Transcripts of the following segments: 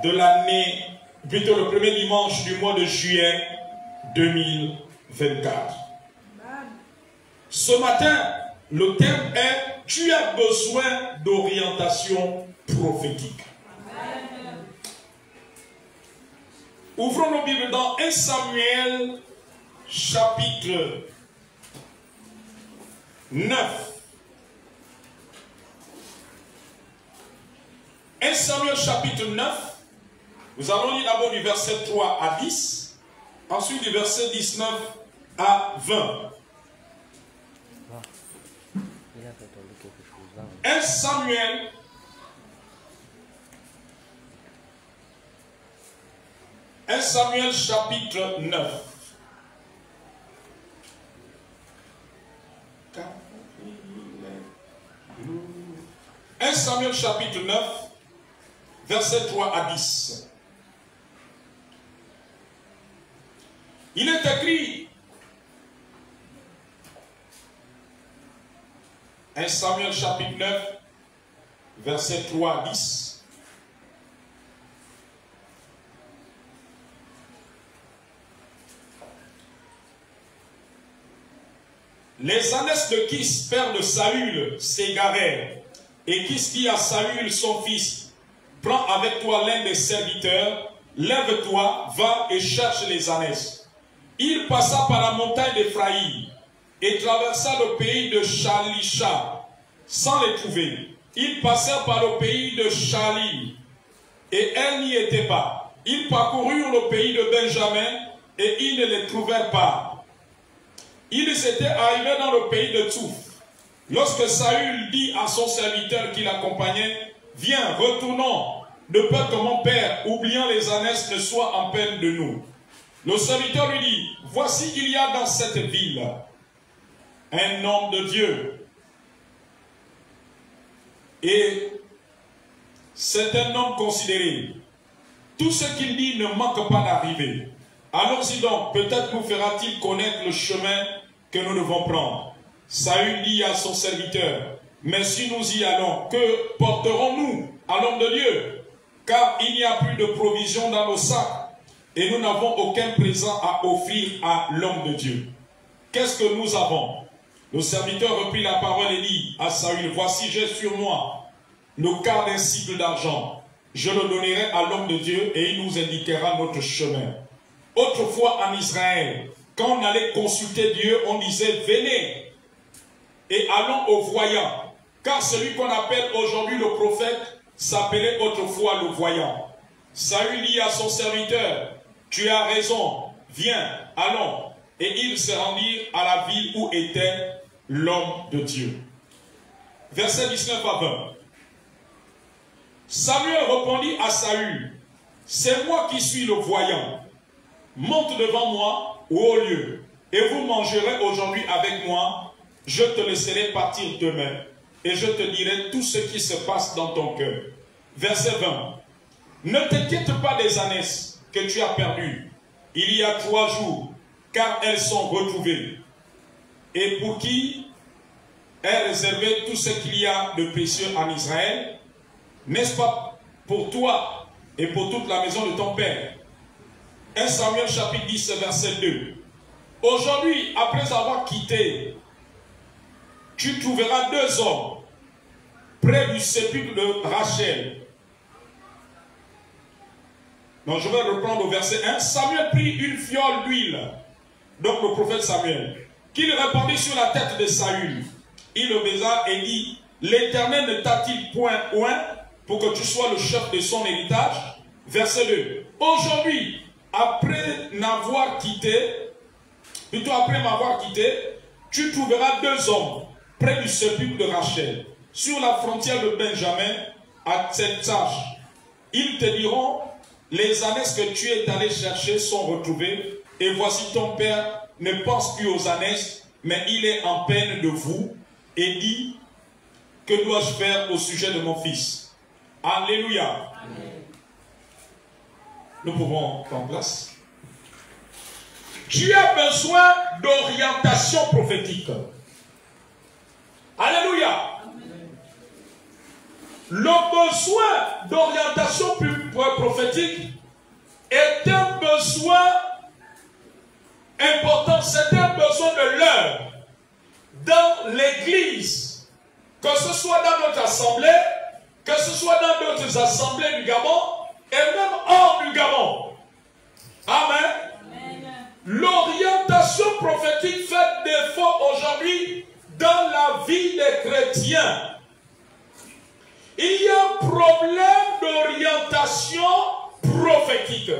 de l'année, plutôt le premier dimanche du mois de juillet 2024. Ce matin, le thème est « Tu as besoin d'orientation prophétique ». Ouvrons nos Bibles dans 1 Samuel chapitre 9. 1 Samuel chapitre 9. Nous allons lire d'abord du verset 3 à 10, ensuite du verset 19 à 20. 1 Samuel chapitre 9. 1 Samuel chapitre 9, verset 3 à 10. Il est écrit, 1 Samuel chapitre 9, verset 3 à 10. Les ânesses de Kis, père de Saül, s'égarèrent. Et Kis dit à Saül, son fils, prends avec toi l'un des serviteurs, lève-toi, va et cherche les ânesses. Il passa par la montagne d'Éphraïm et traversa le pays de Shalisha sans les trouver. Ils passèrent par le pays de Shali et elles n'y étaient pas. Ils parcoururent le pays de Benjamin et ils ne les trouvèrent pas. Ils étaient arrivés dans le pays de Touf. Lorsque Saül dit à son serviteur qui l'accompagnait, viens, retournons, de peur que mon père, oubliant les ânesses, ne soit en peine de nous. Le serviteur lui dit, voici il y a dans cette ville un homme de Dieu. Et c'est un homme considéré. Tout ce qu'il dit ne manque pas d'arriver. Allons-y donc, peut-être nous fera-t-il connaître le chemin que nous devons prendre. Saül dit à son serviteur, mais si nous y allons, que porterons-nous à l'homme de Dieu? Car il n'y a plus de provisions dans nos sacs, et nous n'avons aucun présent à offrir à l'homme de Dieu. Qu'est-ce que nous avons? Le serviteur reprit la parole et dit à Saül, voici j'ai sur moi le quart d'un sicle d'argent. Je le donnerai à l'homme de Dieu et il nous indiquera notre chemin. Autrefois en Israël, quand on allait consulter Dieu, on disait venez et allons au voyant. Car celui qu'on appelle aujourd'hui le prophète s'appelait autrefois le voyant. Saül dit à son serviteur, tu as raison, viens, allons. Et ils se rendirent à la ville où était l'homme de Dieu. Verset 19 à 20. Samuel répondit à Saül, c'est moi qui suis le voyant. Monte devant moi au haut lieu, et vous mangerez aujourd'hui avec moi. Je te laisserai partir demain, et je te dirai tout ce qui se passe dans ton cœur. Verset 20. Ne t'inquiète pas des ânesses que tu as perdues. Il y a 3 jours, car elles sont retrouvées. Et pour qui est réservé tout ce qu'il y a de précieux en Israël? N'est-ce pas pour toi et pour toute la maison de ton père? 1 Samuel chapitre 10, verset 2. Aujourd'hui, après avoir quitté, tu trouveras 2 hommes près du sépulcre de Rachel. Donc je vais reprendre au verset 1. Samuel prit une fiole d'huile, donc le prophète Samuel, qu'il répandit sur la tête de Saül. Il le baisa et dit, l'Éternel ne t'a-t-il point oint pour que tu sois le chef de son héritage? Verset 2. Aujourd'hui, après m'avoir quitté, tu trouveras 2 hommes près du sépulcre de Rachel, sur la frontière de Benjamin, à Tseltach. Ils te diront, les ânesses que tu es allé chercher sont retrouvées, et voici ton père ne pense plus aux ânesses, mais il est en peine de vous, et dit, que dois-je faire au sujet de mon fils? Alléluia. Amen. Nous pouvons prendre place. Tu as besoin d'orientation prophétique. Alléluia. Amen. Le besoin d'orientation prophétique est un besoin important, c'est un besoin de l'heure dans l'Église, que ce soit dans notre assemblée, que ce soit dans d'autres assemblées du Gabon, et même hors du Gabon. Amen. L'orientation prophétique fait défaut aujourd'hui dans la vie des chrétiens. Il y a un problème d'orientation prophétique,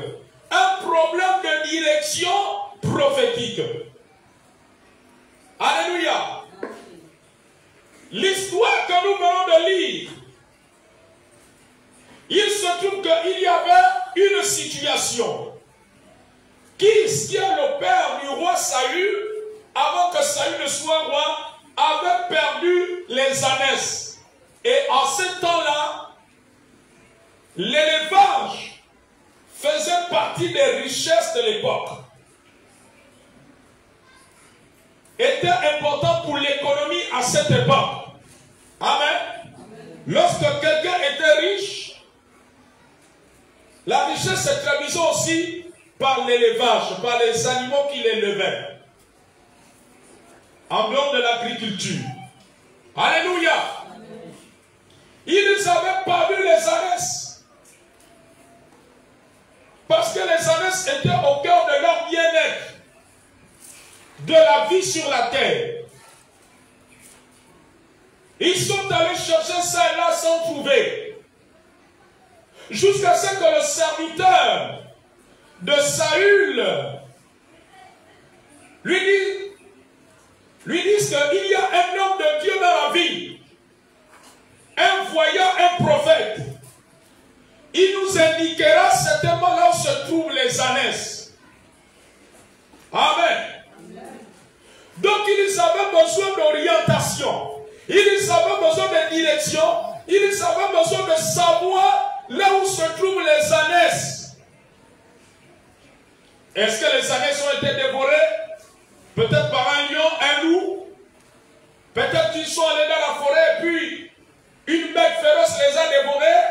un problème de direction prophétique. Alléluia. L'histoire que nous venons de lire, il se trouve qu'il y avait une situation. Qui est le père du roi Saül, avant que Saül ne soit roi, avait perdu les ânesses. Et en ce temps-là, l'élevage faisait partie des richesses de l'époque. Était important pour l'économie à cette époque. Amen. Lorsque quelqu'un était riche, la richesse se traduisait aussi par l'élevage, par les animaux qui l'élevaient. En dehors de l'agriculture. Alléluia. Ils avaient perdu les ânesses. Parce que les ânesses étaient au cœur de leur bien-être, de la vie sur la terre. Ils sont allés chercher ça et là sans trouver. Jusqu'à ce que le serviteur de Saül lui dise qu'il y a un homme de Dieu dans la vie, un voyant, un prophète. Il nous indiquera certainement là où se trouvent les ânesses. Amen. Donc ils avaient besoin d'orientation, ils avaient besoin de direction, ils avaient besoin de savoir là où se trouvent les ânesses. Est-ce que les ânesses ont été dévorées? Peut-être par un lion, un loup. Peut-être qu'ils sont allés dans la forêt et puis une bête féroce les a dévorés.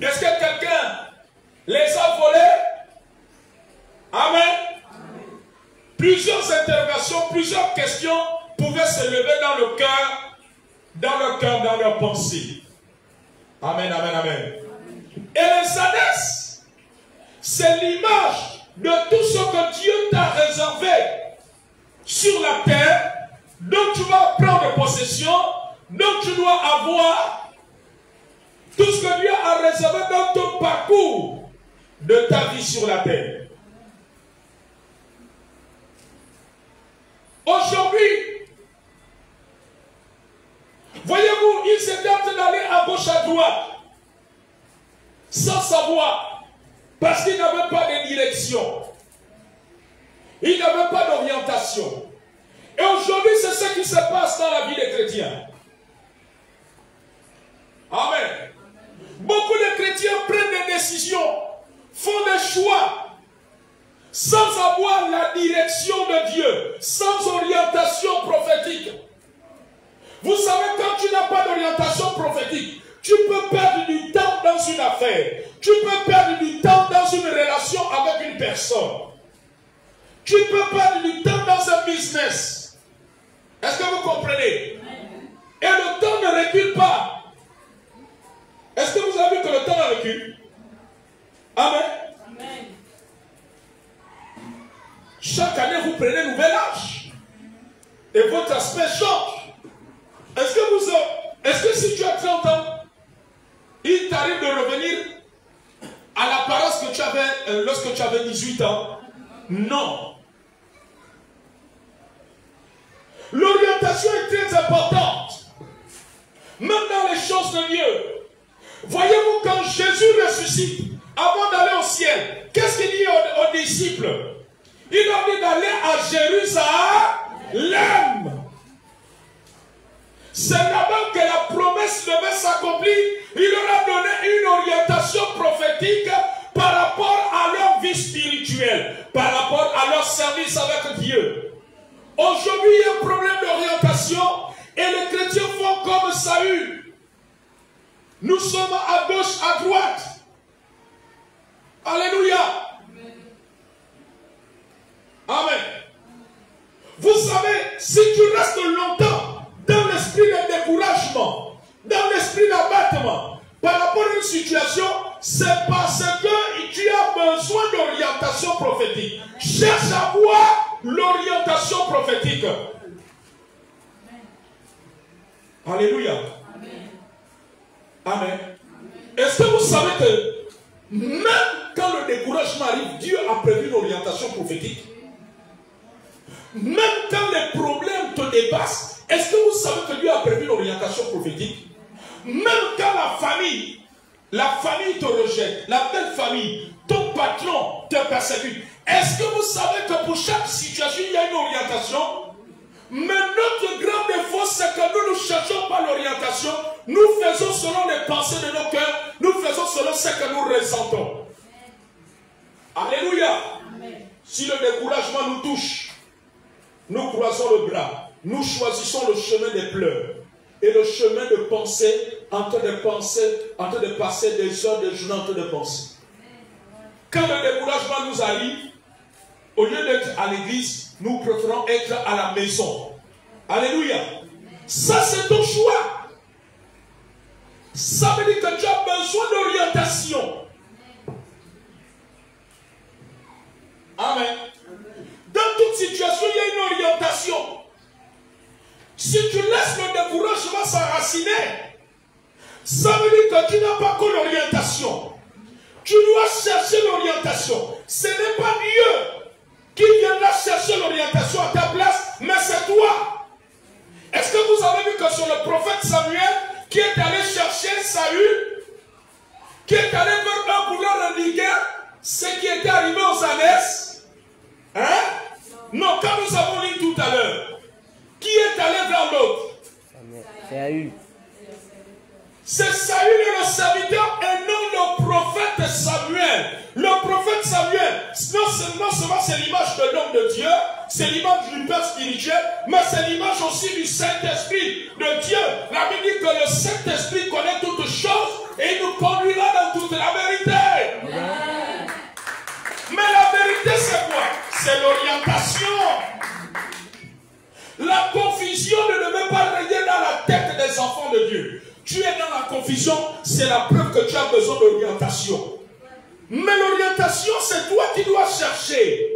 Est-ce que quelqu'un les a volés? Amen. Plusieurs interrogations, plusieurs questions pouvaient se lever dans le cœur, dans leur pensée. Amen, amen, amen. Et les ânesses, c'est l'image de tout ce que Dieu t'a réservé sur la terre, dont tu vas prendre possession, dont tu dois avoir, tout ce que Dieu a réservé dans ton parcours de ta vie sur la terre. Aujourd'hui, voyez-vous, ils étaient en train d'aller à gauche, à droite, sans savoir, parce qu'ils n'avaient pas de direction. Ils n'avaient pas d'orientation. Et aujourd'hui, c'est ce qui se passe dans la vie des chrétiens. Amen. Beaucoup de chrétiens prennent des décisions, font des choix, sans avoir la direction de Dieu, sans orientation prophétique. Vous savez, quand tu n'as pas d'orientation prophétique, tu peux perdre du temps dans une affaire. Tu peux perdre du temps dans une relation avec une personne. Tu peux perdre du temps dans un business. Est-ce que vous comprenez? Et le temps ne recule pas. Est-ce que vous avez vu que le temps recule? Amen. Amen. Chaque année, vous prenez un nouvel âge. Et votre aspect change. Est-ce que si tu as 30 ans, il t'arrive de revenir à l'apparence que tu avais lorsque tu avais 18 ans? Non. L'orientation est très importante. Même dans les choses de Dieu. Voyez-vous, quand Jésus ressuscite, avant d'aller au ciel, qu'est-ce qu'il dit aux disciples? Il leur dit d'aller à Jérusalem. C'est là-bas que la promesse devait s'accomplir. Il leur a donné une orientation prophétique par rapport à leur vie spirituelle, par rapport à leur service avec Dieu. Aujourd'hui, il y a un problème d'orientation et les chrétiens font comme Saül. Nous sommes à gauche, à droite. Alléluia. Amen. Vous savez, si tu restes longtemps dans l'esprit de découragement, dans l'esprit d'abattement, par rapport à une situation, c'est parce que tu as besoin d'orientation prophétique. Cherche à voir l'orientation prophétique. Alléluia. Amen. Est-ce que vous savez que même quand le découragement arrive, Dieu a prévu l'orientation prophétique? Même quand les problèmes te dépassent, est-ce que vous savez que Dieu a prévu l'orientation prophétique? Même quand la famille te rejette, la belle famille, ton patron te persécute, est-ce que vous savez que pour chaque situation, il y a une orientation? Mais notre grand défaut, c'est que nous ne cherchons pas l'orientation, nous faisons selon les pensées de nos cœurs, nous faisons selon ce que nous ressentons. Alléluia. Si le découragement nous touche, nous croisons le bras, nous choisissons le chemin des pleurs et le chemin de penser, en train de passer des heures, des journées en train de penser. Quand le découragement nous arrive, au lieu d'être à l'église, nous préférons être à la maison. Alléluia. Ça, c'est ton choix. Ça veut dire que tu as besoin d'orientation. Amen. Dans toute situation, il y a une orientation. Si tu laisses le découragement s'enraciner, ça veut dire que tu n'as pas que l'orientation. Tu dois chercher l'orientation. Ce n'est pas Dieu qui viendra chercher l'orientation à ta place, mais c'est toi. Est-ce que vous avez vu que sur le prophète Samuel, qui est allé chercher Saül, qui est allé vers un pour leur indiquer ce qui était arrivé aux ânesse? Hein? Non, quand nous avons lu tout à l'heure, qui est allé vers l'autre? Saül. C'est Saül et le serviteur et non le prophète Samuel. Le prophète Samuel, non seulement c'est l'image de l'homme de Dieu, c'est l'image du Père spirituel, mais c'est l'image aussi du Saint-Esprit de Dieu. La Bible dit que le Saint-Esprit connaît toutes choses et il nous conduira dans toute la vérité. Amen. Mais la vérité c'est quoi? C'est l'orientation. La confusion ne devait pas régner dans la tête des enfants de Dieu. Tu es dans la confusion, c'est la preuve que tu as besoin d'orientation. Mais l'orientation, c'est toi qui dois chercher.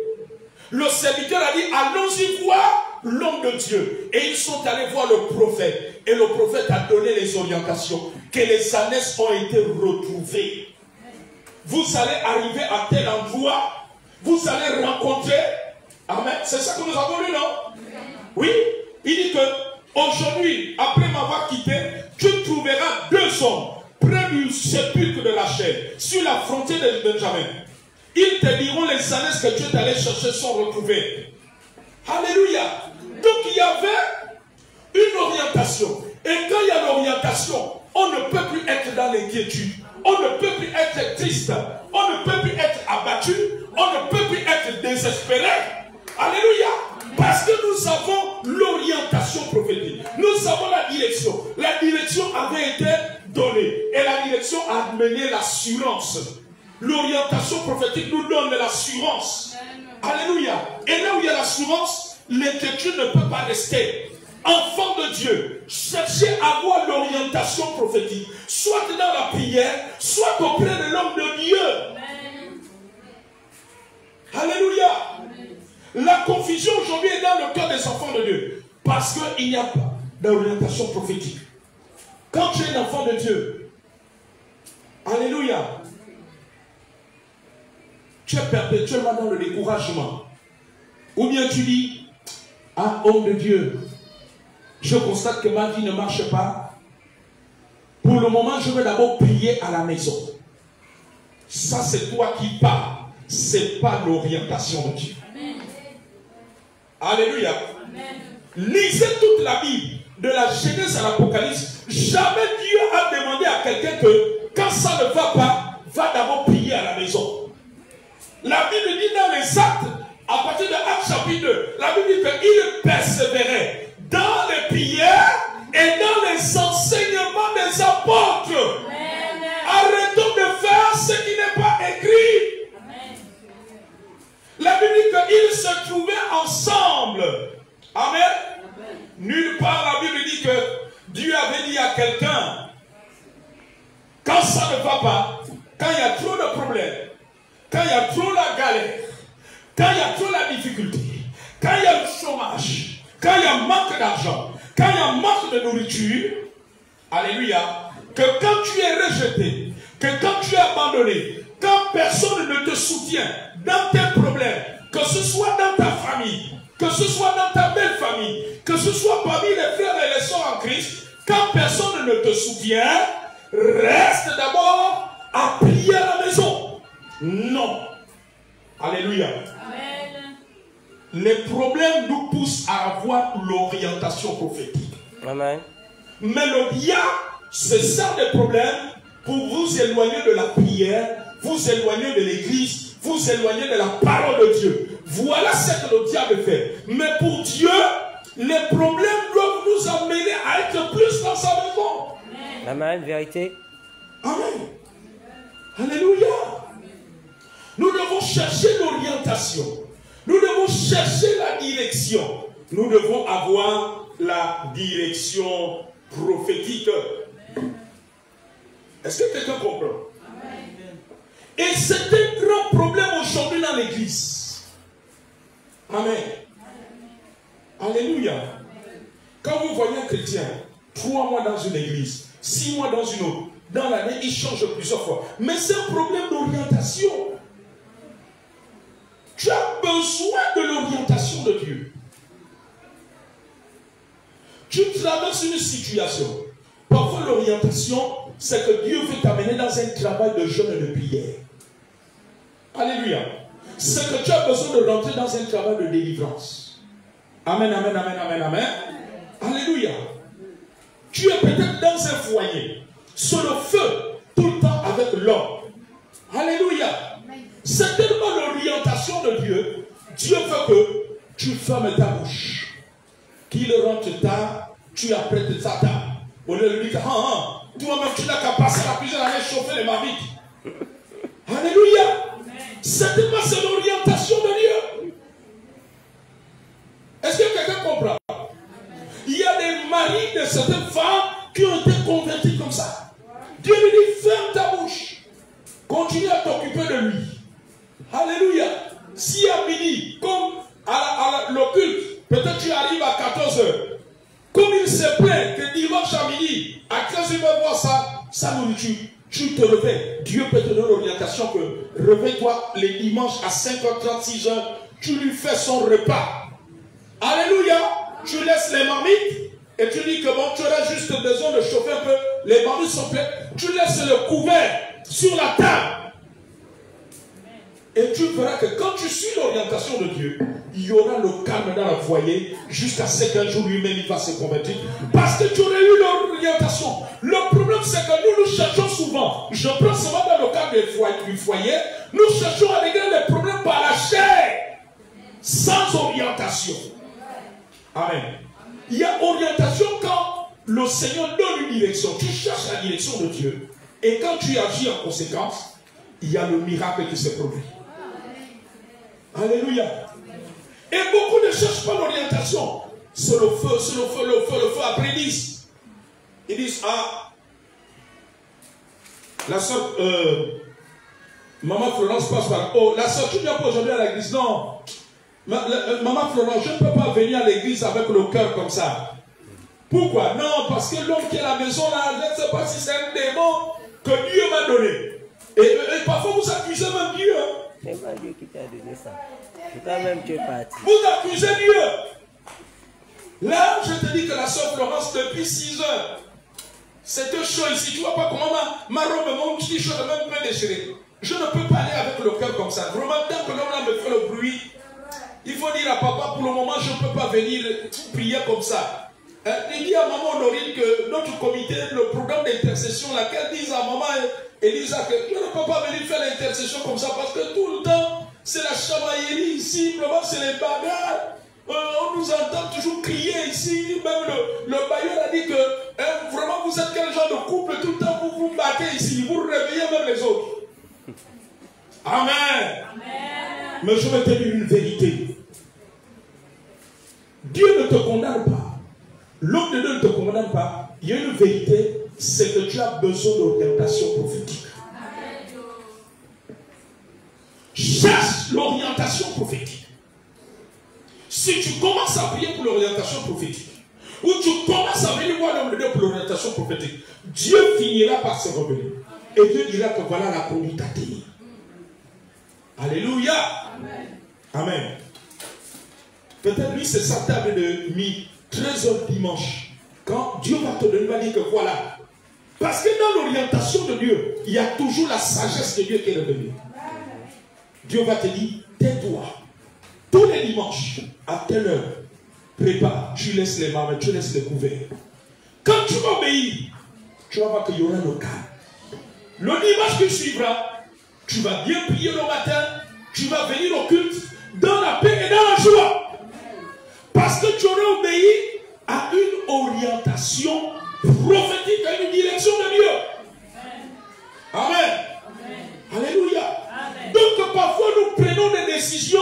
Le serviteur a dit, allons-y voir l'homme de Dieu. Et ils sont allés voir le prophète. Et le prophète a donné les orientations. Que les ânesses ont été retrouvées. Vous allez arriver à tel endroit. Vous allez rencontrer. Amen. C'est ça que nous avons lu, non? Oui. Il dit que aujourd'hui, après m'avoir quitté, tu trouveras 2 hommes près du sépulcre de Rachel, sur la frontière de Benjamin. Ils te diront les années que tu es allé chercher sont retrouvées. Alléluia. Donc il y avait une orientation. Et quand il y a l'orientation, on ne peut plus être dans l'inquiétude. On ne peut plus être triste. On ne peut plus être abattu. On ne peut plus être désespéré. Alléluia. Parce que nous avons l'orientation prophétique. Nous avons la direction. La direction avait été donnée. Et la direction a amené l'assurance. L'orientation prophétique nous donne l'assurance. Alléluia. Et là où il y a l'assurance, l'inquiétude ne peut pas rester. Enfant de Dieu, cherchez à avoir l'orientation prophétique. Soit dans la prière, soit auprès de l'homme de Dieu. Alléluia. La confusion aujourd'hui est dans le cœur des enfants de Dieu. Parce qu'il n'y a pas d'orientation prophétique. Quand tu es un enfant de Dieu, alléluia, tu es perpétuellement dans le découragement. Ou bien tu dis, ah, homme de Dieu, je constate que ma vie ne marche pas. Pour le moment, je vais d'abord prier à la maison. Ça, c'est toi qui parles. Ce n'est pas l'orientation de Dieu. Alléluia. Amen. Lisez toute la Bible, de la Genèse à l'Apocalypse. Jamais Dieu a demandé à quelqu'un que, quand ça ne va pas, va d'abord prier à la maison. La Bible dit dans les Actes, à partir de Actes chapitre 2, la Bible dit qu'il persévérait dans les prières et dans les enseignements des apôtres. Amen. Arrêtons de faire ce qui n'est pas écrit. La Bible dit qu'ils se trouvaient ensemble. Amen. Nulle part la Bible dit que Dieu avait dit à quelqu'un, quand ça ne va pas, quand il y a trop de problèmes, quand il y a trop la galère, quand il y a trop la difficulté, quand il y a le chômage, quand il y a manque d'argent, quand il y a manque de nourriture, alléluia, que quand tu es rejeté, que quand tu es abandonné, quand personne ne te soutient dans tes problèmes, que ce soit dans ta famille, que ce soit dans ta belle famille, que ce soit parmi les frères et les sœurs en Christ, quand personne ne te soutient, reste d'abord à prier à la maison. Non. Alléluia. Amen. Les problèmes nous poussent à avoir l'orientation prophétique. Amen. Mais le diable se sert des problèmes pour vous éloigner de la prière, vous éloigner de l'église, vous éloigner de la parole de Dieu. Voilà ce que le diable fait. Mais pour Dieu, les problèmes doivent nous amener à être plus dans sa maison. Amen, vérité. Amen. Alléluia. Nous devons chercher l'orientation. Nous devons chercher la direction. Nous devons avoir la direction prophétique. Est-ce que quelqu'un comprend? Et c'est un grand problème aujourd'hui dans l'église. Amen. Alléluia. Quand vous voyez un chrétien, 3 mois dans une église, 6 mois dans une autre, dans l'année, il change plusieurs fois. Mais c'est un problème d'orientation. Tu as besoin de l'orientation de Dieu. Tu traverses une situation. Parfois, l'orientation, c'est que Dieu veut t'amener dans un travail de jeûne et de prière. Alléluia. C'est que tu as besoin de rentrer dans un travail de délivrance. Amen, amen, amen, amen, amen. Alléluia. Tu es peut-être dans un foyer, sur le feu, tout le temps avec l'homme. Alléluia. C'est tellement l'orientation de Dieu. Dieu veut que tu fermes ta bouche. Qu'il rentre tard, tu apprêtes ta table. Au lieu de lui dire, toi-même tu n'as qu'à passer la cuisine à aller chauffer les marmites. Alléluia. C'est tellement l'orientation de Dieu. Est-ce que quelqu'un comprend? Il y a des maris de certaines femmes qui ont été convertis comme ça. Dieu lui dit, ferme ta bouche. Continue à t'occuper de lui. Alléluia. Si à midi, comme à le culte, peut-être tu arrives à 14 h. Comme il se plaît que dimanche à midi, à 15 h, il va voir sa nourriture. Tu te réveilles. Dieu peut te donner l'orientation que réveille-toi les dimanches à 5h30, 6h. Tu lui fais son repas. Alléluia. Tu laisses les marmites et tu dis que bon, tu auras juste besoin de chauffer un peu. Les marmites sont pleines. Tu laisses le couvert sur la table. Et tu verras que quand tu suis l'orientation de Dieu, il y aura le calme dans le foyer jusqu'à ce qu'un jour lui-même il va se convertir. Parce que tu aurais eu l'orientation. Le problème c'est que nous cherchons souvent, je prends souvent dans le cadre du foyer, nous cherchons à régler les problèmes par la chair, sans orientation. Amen. Il y a orientation quand le Seigneur donne une direction. Tu cherches la direction de Dieu. Et quand tu agis en conséquence, il y a le miracle qui se produit. Alléluia. Et beaucoup ne cherchent pas l'orientation. C'est le feu, c'est le feu, le feu, le feu. Après ils disent, la soeur, maman Florence passe par là. Oh, la soeur, tu viens pas aujourd'hui à l'église? Non. Maman Florence, je ne peux pas venir à l'église avec le cœur comme ça. Pourquoi? Non, parce que l'homme qui est à la maison là, je ne sais pas si c'est un démon que Dieu m'a donné. Et parfois vous accusez même Dieu. C'est pas Dieu qui t'a donné ça. C'est toi-même qui es parti. Vous accusez Dieu. Là, je te dis que la soeur Florence, depuis 6 heures, c'était chaud ici. Tu vois pas comment ma robe, mon petit chaud, même me déchirer. Je ne peux pas aller avec le cœur comme ça. Vraiment, tant que l'homme là me fait le bruit, il faut dire à papa, pour le moment, je ne peux pas venir prier comme ça. Il dit à maman Honorine que notre comité, le programme d'intercession, laquelle dit à maman Elisa que je ne peux pas venir faire l'intercession comme ça parce que tout le temps, c'est la chamaillerie ici, vraiment c'est les bagarres. On nous entend toujours crier ici. Même le bailleur a dit que vraiment vous êtes quel genre de couple, tout le temps vous vous battez ici, vous réveillez même les autres. Amen. Amen. Mais je vais te dire une vérité. Dieu ne te condamne pas. L'homme de Dieu ne te condamne pas. Il y a une vérité, c'est que tu as besoin d'orientation prophétique. Cherche l'orientation prophétique. Si tu commences à prier pour l'orientation prophétique, ou tu commences à venir voir l'homme de Dieu pour l'orientation prophétique, Dieu finira par se revenir. Et Dieu dira que voilà la conduite à tenir. Alléluia. Amen. Amen. Peut-être lui, c'est sa table de nuit, 13h dimanche. Quand Dieu va te donner, il va dire que voilà. Parce que dans l'orientation de Dieu, il y a toujours la sagesse de Dieu qui est revenue. Dieu va te dire, tais-toi. Tous les dimanches, à telle heure, prépare, tu laisses les marmes, tu laisses les couverts. Quand tu vas obéir, tu vas voir qu'il y aura le calme. Le dimanche qui suivra, tu vas bien prier le matin, tu vas venir au culte dans la paix et dans la joie. Parce que tu auras obéi à une orientation prophétique, à une direction de Dieu. Amen. Amen. Alléluia. Amen. Donc parfois nous prenons des décisions,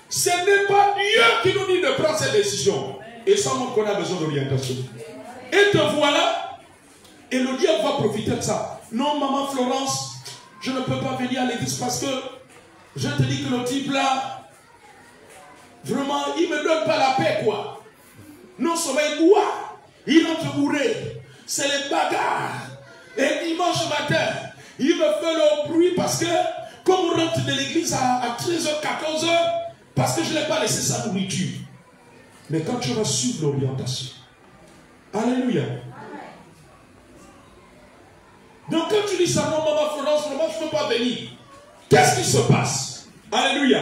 ce n'est pas Dieu qui nous dit de prendre ces décisions. Et ça montre qu'on a besoin d'orientation. Et te voilà, et le diable va profiter de ça. Non, maman Florence, je ne peux pas venir à l'église parce que je te dis que le type là, vraiment, il ne me donne pas la paix, quoi. Non seulement il boit, il entre bourré, c'est les bagarres. Et dimanche matin, il me fait le bruit parce que, comme on rentre de l'église à 13h, 14h, parce que je n'ai pas laissé sa nourriture. Mais quand tu vas suivre l'orientation, alléluia. Donc quand tu dis ça, non, maman Florence, vraiment, je ne peux pas venir. Qu'est-ce qui se passe? Alléluia.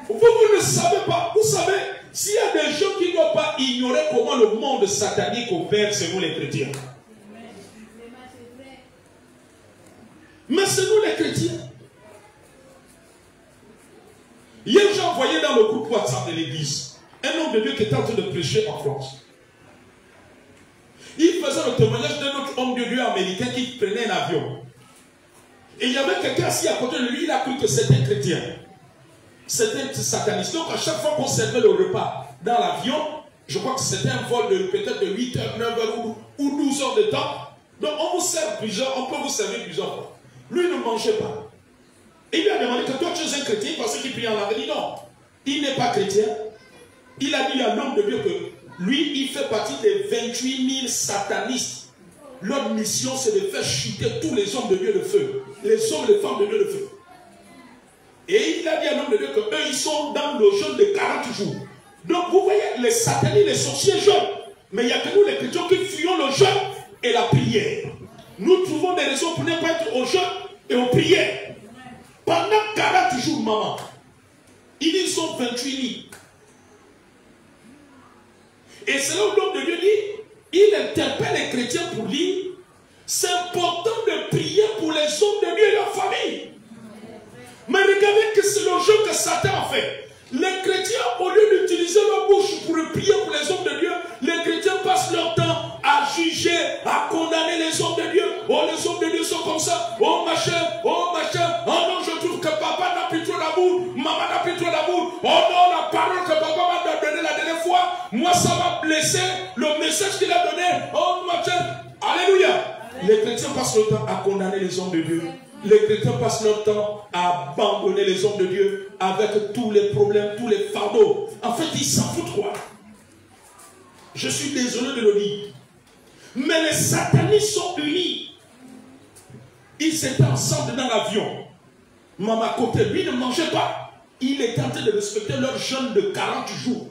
Vous ne savez pas. Vous savez, s'il y a des gens qui ne doivent pas ignorer comment le monde satanique opère selon les chrétiens. Mais c'est nous les chrétiens. Hier, j'ai envoyé dans le groupe WhatsApp de l'église un homme de Dieu qui était en train de prêcher en France. Il faisait le témoignage d'un autre homme de Dieu américain qui prenait un avion. Et il y avait quelqu'un assis à côté de lui, il a cru que c'était un chrétien. C'était un sataniste. Donc à chaque fois qu'on servait le repas dans l'avion, je crois que c'était un vol de peut-être de 8 heures, 9 heures ou 12 heures de temps. Donc on vous sert plusieurs, on peut vous servir plusieurs fois. Lui ne mangeait pas. Il lui a demandé que toi tu es un chrétien, parce qu'il prie en langue. Il dit non, il n'est pas chrétien. Il a dit à l'homme de Dieu que lui, il fait partie des 28 000 satanistes. Leur mission, c'est de faire chuter tous les hommes de Dieu de feu. Les hommes et les femmes de Dieu de feu. Et il a dit à l'homme de Dieu qu'eux, ils sont dans le jeûne de 40 jours. Donc vous voyez, les satanistes, les sorciers jeûnent. Mais il n'y a que nous, les chrétiens, qui fuyons le jeûne et la prière. Nous trouvons des raisons pour ne pas être au jeûne et aux prières. Pendant 40 jours, maman, ils sont 28 000. Et c'est là où l'homme de Dieu dit, il interpelle les chrétiens pour dire, c'est important de prier pour les hommes de Dieu et leur famille. Mais regardez que c'est le jeu que Satan a fait. Les chrétiens, au lieu d'utiliser leur bouche pour prier pour les hommes de Dieu, les chrétiens passent leur temps à juger, à condamner les hommes de Dieu. Oh, les hommes de Dieu sont comme ça. Oh, machin. Oh, non, je trouve que papa n'a plus trop d'amour. Maman n'a plus trop d'amour. Oh non, la parole que papa m'a donnée la dernière fois, moi, ça m'a blessé. Le message qu'il a donné. Oh, machin. Alléluia. Les chrétiens passent leur temps à condamner les hommes de Dieu. Les chrétiens passent leur temps à abandonner les hommes de Dieu avec tous les problèmes, tous les fardeaux. En fait, ils s'en foutent quoi. Je suis désolé de le dire. Mais les satanistes sont unis. Ils étaient ensemble dans l'avion. Maman à côté, lui ne mangeait pas. Il était en train de respecter leur jeûne de 40 jours.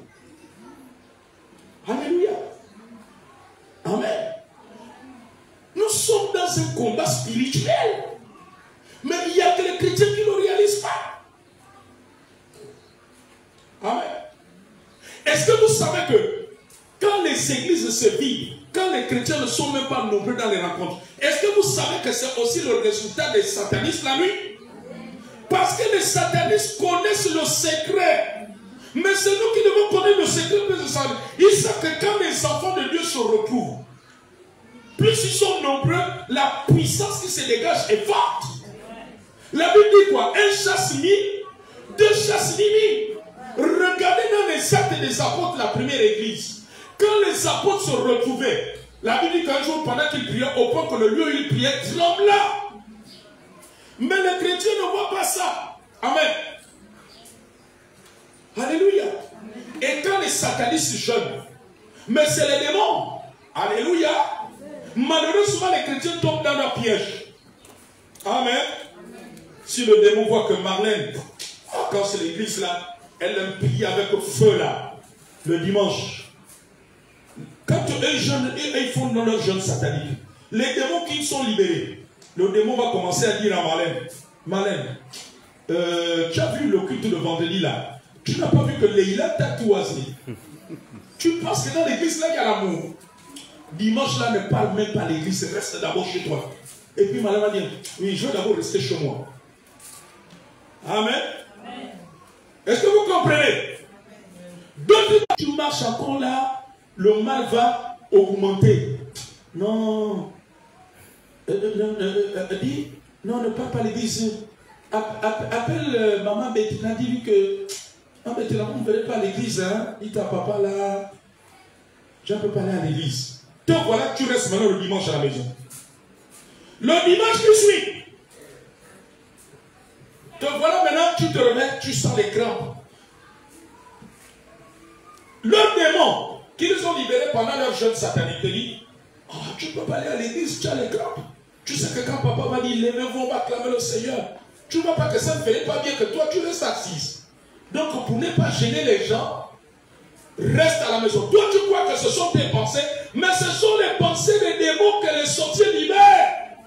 Alléluia. Amen. Nous sommes dans un combat spirituel. Mais il n'y a que les chrétiens qui ne le réalisent pas. Amen. Est-ce que vous savez que quand les églises se vident, quand les chrétiens ne sont même pas nombreux dans les rencontres, est-ce que vous savez que c'est aussi le résultat des satanistes la nuit? Parce que les satanistes connaissent le secret. Mais c'est nous qui devons connaître le secret de ça. Ils savent que quand les enfants de Dieu se retrouvent, plus ils sont nombreux, la puissance qui se dégage est forte. La Bible dit quoi? Un chat s'imite, de chasse divine. Regardez dans les actes des apôtres, la première église. Quand les apôtres se retrouvaient, la Bible dit qu'un jour, pendant qu'ils priaient, au point que le lieu où ils priaient trembla. Mais les chrétiens ne voient pas ça. Amen. Alléluia. Et quand les satanistes jeûnent, mais c'est les démons. Alléluia. Malheureusement, les chrétiens tombent dans leur piège. Amen. Si le démon voit que Marlène, quand c'est l'église là, elle aime prier avec le feu là, le dimanche. Quand eux jeûnent, ils font dans leur jeûne satanique. Les démons qui sont libérés, le démon va commencer à dire à Marlène, Marlène, tu as vu le culte de vendredi là, tu n'as pas vu que Leïla t'a toisé. Tu penses que dans l'église là il y a l'amour. Dimanche là ne parle même pas à l'église, reste d'abord chez toi. Et puis Marlène va dire, oui je veux d'abord rester chez moi. Amen. Est-ce que vous comprenez? Donc tu marches encore là, le mal va augmenter. Non. Dis, non, ne parle pas à l'église. Appelle maman Bettina, dis-lui que non, Bettina, vous ne venez pas à l'église, hein? Dis à papa là, je ne peux pas aller à l'église. Donc voilà, tu restes maintenant le dimanche à la maison. Le dimanche qui suit. Donc voilà, maintenant tu te remets, tu sens les crampes. Le démon qu'ils ont libéré pendant leur jeûne satanique te dit, oh, tu ne peux pas aller à l'église, tu as les crampes. Tu sais que quand papa va dire, levez-vous, on va acclamer le Seigneur. Tu ne vois pas que ça ne ferait pas bien que toi, tu restes assise. Donc pour ne pas gêner les gens, reste à la maison. Toi, tu crois que ce sont tes pensées, mais ce sont les pensées des démons que les sorciers libèrent.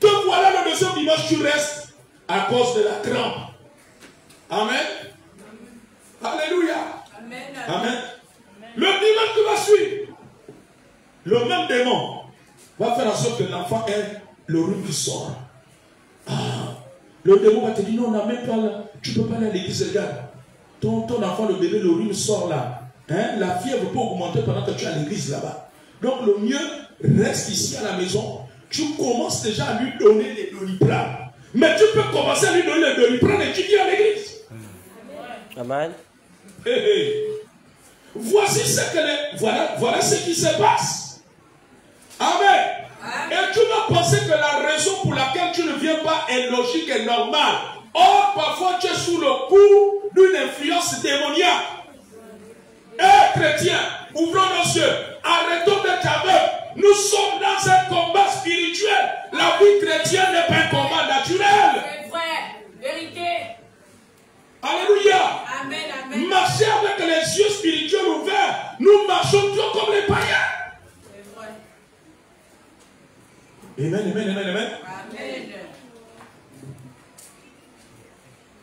Donc voilà, le deuxième dimanche, tu restes à cause de la crampe. Amen. Alléluia. Amen. Amen. Le dimanche qui va suivre, le même démon va faire en sorte que l'enfant ait le rhume qui sort. Ah. Le démon va te dire, non, on n'a même pas là. Tu ne peux pas aller à l'église, regarde. Ton enfant, le bébé, le rhume sort là. Hein? La fièvre peut augmenter pendant que tu es à l'église là-bas. Donc le mieux, reste ici à la maison. Tu commences déjà à lui donner les Doliprane. Mais tu peux commencer à lui donner les Doliprane et tu viens à l'église. Amen. Hey, hey. Voici ce que voilà ce qui se passe. Amen. Et tu vas penser que la raison pour laquelle tu ne viens pas est logique et normale. Or, parfois tu es sous le coup d'une influence démoniaque. Eh, chrétiens, ouvrons nos yeux. Arrêtons d'être aveugles. Nous sommes dans un combat spirituel. La vie chrétienne n'est pas un combat naturel. C'est vrai. Vérité. Alléluia. Amen, amen. Marcher avec les yeux spirituels ouverts. Nous marchons toujours comme les païens. C'est vrai. Amen, amen, amen, amen. Amen.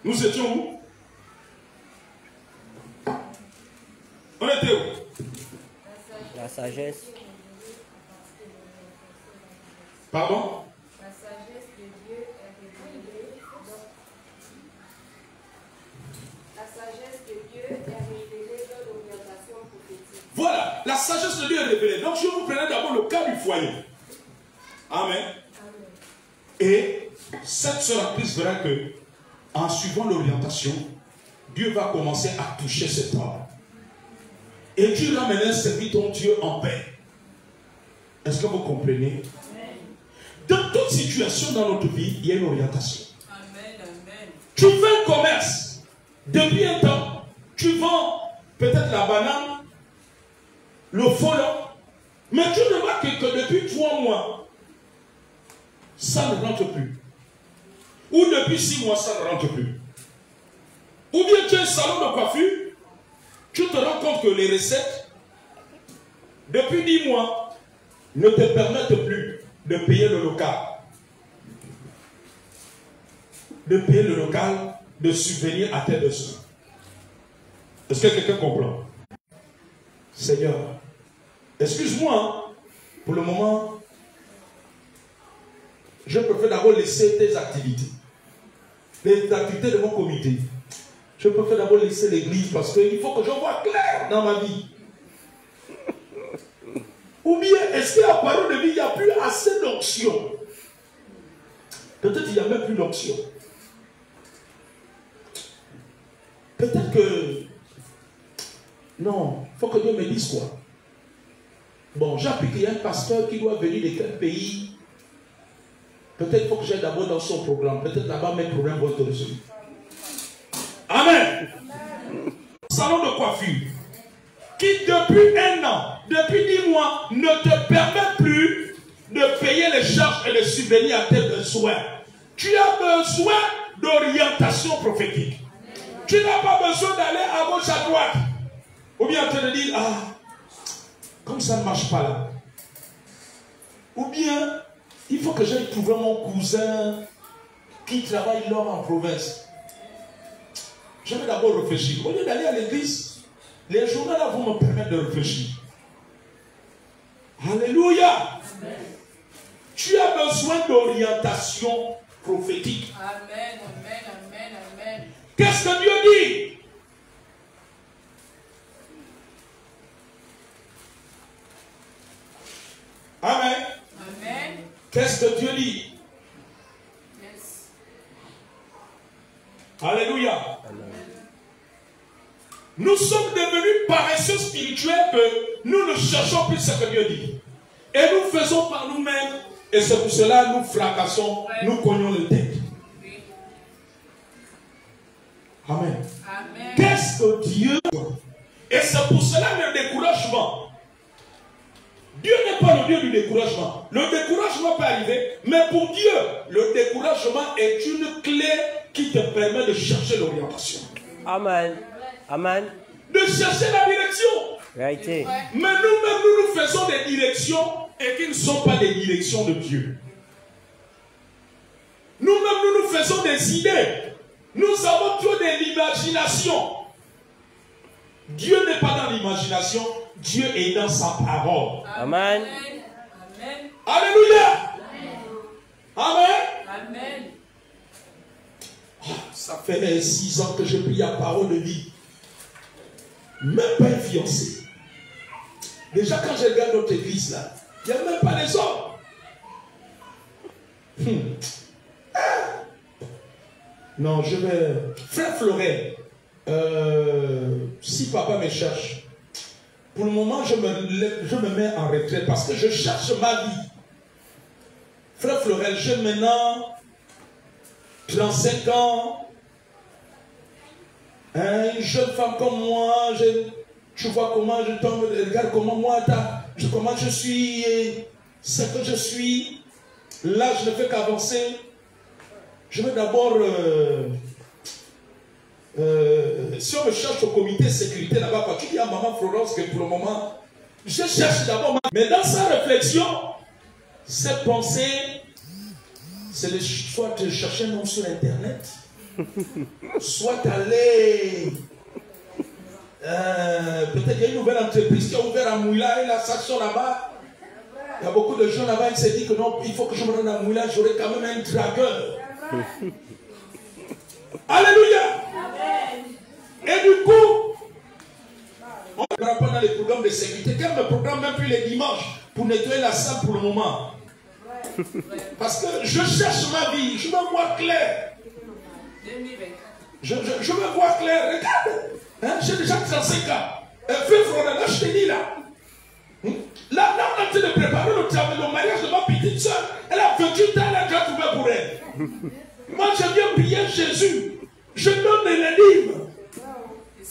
Nous étions où? On était où? La sagesse. Pardon? La sagesse de Dieu est révélée. La sagesse de Dieu est révélée dans l'orientation prophétique. Voilà, la sagesse de Dieu est révélée. Donc je vous prenais d'abord le cas du foyer. Amen. Amen. Et cette sœur actrice verra que en suivant l'orientation, Dieu va commencer à toucher cet homme. Et tu ramènes servir ton Dieu en paix. Est-ce que vous comprenez? Amen. Dans toute situation dans notre vie, il y a une orientation. Amen, amen. Tu fais un commerce. Depuis un temps, tu vends peut-être la banane, le folon, mais tu remarques que depuis 3 mois, ça ne rentre plus. Ou depuis 6 mois, ça ne rentre plus. Ou bien tu as un salon de coiffure, tu te rends compte que les recettes, depuis 10 mois, ne te permettent plus de payer le local. De payer le local, de subvenir à tes besoins. Est-ce que quelqu'un comprend? Seigneur, excuse-moi, pour le moment, je préfère d'abord laisser tes activités. Les activités de mon comité. Je préfère d'abord laisser l'église parce qu'il faut que je vois clair dans ma vie. Ou bien, est-ce qu'à parole de vie, il n'y a plus assez d'onction? Peut-être qu'il n'y a même plus d'onction. peut-être que... Non, il faut que Dieu me dise quoi. Bon, j'ai appris qu'il y a un pasteur qui doit venir de quel pays. Peut-être qu'il faut que j'aille d'abord dans son programme. Peut-être là-bas mes problèmes vont être résolus. Amen. Salon de coiffure qui depuis 1 an, depuis 10 mois, ne te permet plus de payer les charges et de subvenir à tes besoins. Tu as besoin d'orientation prophétique. Tu n'as pas besoin d'aller à gauche, à droite. Ou bien te dire, ah, comme ça ne marche pas là. Ou bien, il faut que j'aille trouver mon cousin qui travaille là en province. Je vais d'abord réfléchir. Au lieu d'aller à l'église, les journées là vont me permettre de réfléchir. Alléluia. Amen. Tu as besoin d'orientation prophétique. Amen, amen, amen, amen. Qu'est-ce que Dieu dit? Amen. Amen. Qu'est-ce que Dieu dit? Yes. Alléluia. Amen. Nous sommes devenus paresseux spirituels que nous ne cherchons plus ce que Dieu dit. Et nous faisons par nous-mêmes. Et c'est pour cela que nous fracassons, nous cognons le tête. Amen. Amen. Qu'est-ce que Dieu... Et c'est pour cela le découragement. Dieu n'est pas le Dieu du découragement. Le découragement peut arriver, mais pour Dieu, le découragement est une clé qui te permet de chercher l'orientation. Amen. Amen. De chercher la direction. Right. Mais nous-mêmes, nous faisons des directions et qui ne sont pas des directions de Dieu. Nous-mêmes, nous faisons des idées. Nous avons tout de l'imagination. Dieu n'est pas dans l'imagination. Dieu est dans sa parole. Amen. Amen. Alléluia. Amen. Amen. Ça fait 6 ans que je prie la parole de vie. Même pas une fiancée. Déjà quand je regarde notre église là, il n'y a même pas les hommes. Non, je vais... Frère Florel, si papa me cherche, pour le moment je me mets en retrait parce que je cherche ma vie. Frère Florel, j'ai maintenant 35 ans. Une jeune femme comme moi, tu vois comment je tombe, regarde comment moi, comment je suis, ce que je suis. Là, je ne fais qu'avancer. Je vais d'abord, si on me cherche au comité de sécurité là-bas, quand tu dis à maman Florence que pour le moment, je cherche d'abord. Mais dans sa réflexion, cette pensée, c'est soit de chercher un nom sur Internet, soit aller, peut-être qu'il y a une nouvelle entreprise qui a ouvert à Moula et la section là-bas. Il y a beaucoup de gens là-bas qui se disent que non, il faut que je me rende à Moula, j'aurai quand même un dragueur. Alléluia. Amen. Et du coup, on ne va pas dans les programmes de sécurité. Quel me programme même plus les dimanches pour nettoyer la salle pour le moment. Parce que je cherche ma vie, je me vois clair. Je me vois clair. Regarde, hein, j'ai déjà 35 ans. Fais Florent, là je te dis là. Là, on est en train de préparer le mariage de ma petite soeur. Elle a 28 ans, elle a déjà trouvé pour elle. Moi, je viens prier Jésus. Je donne des livres.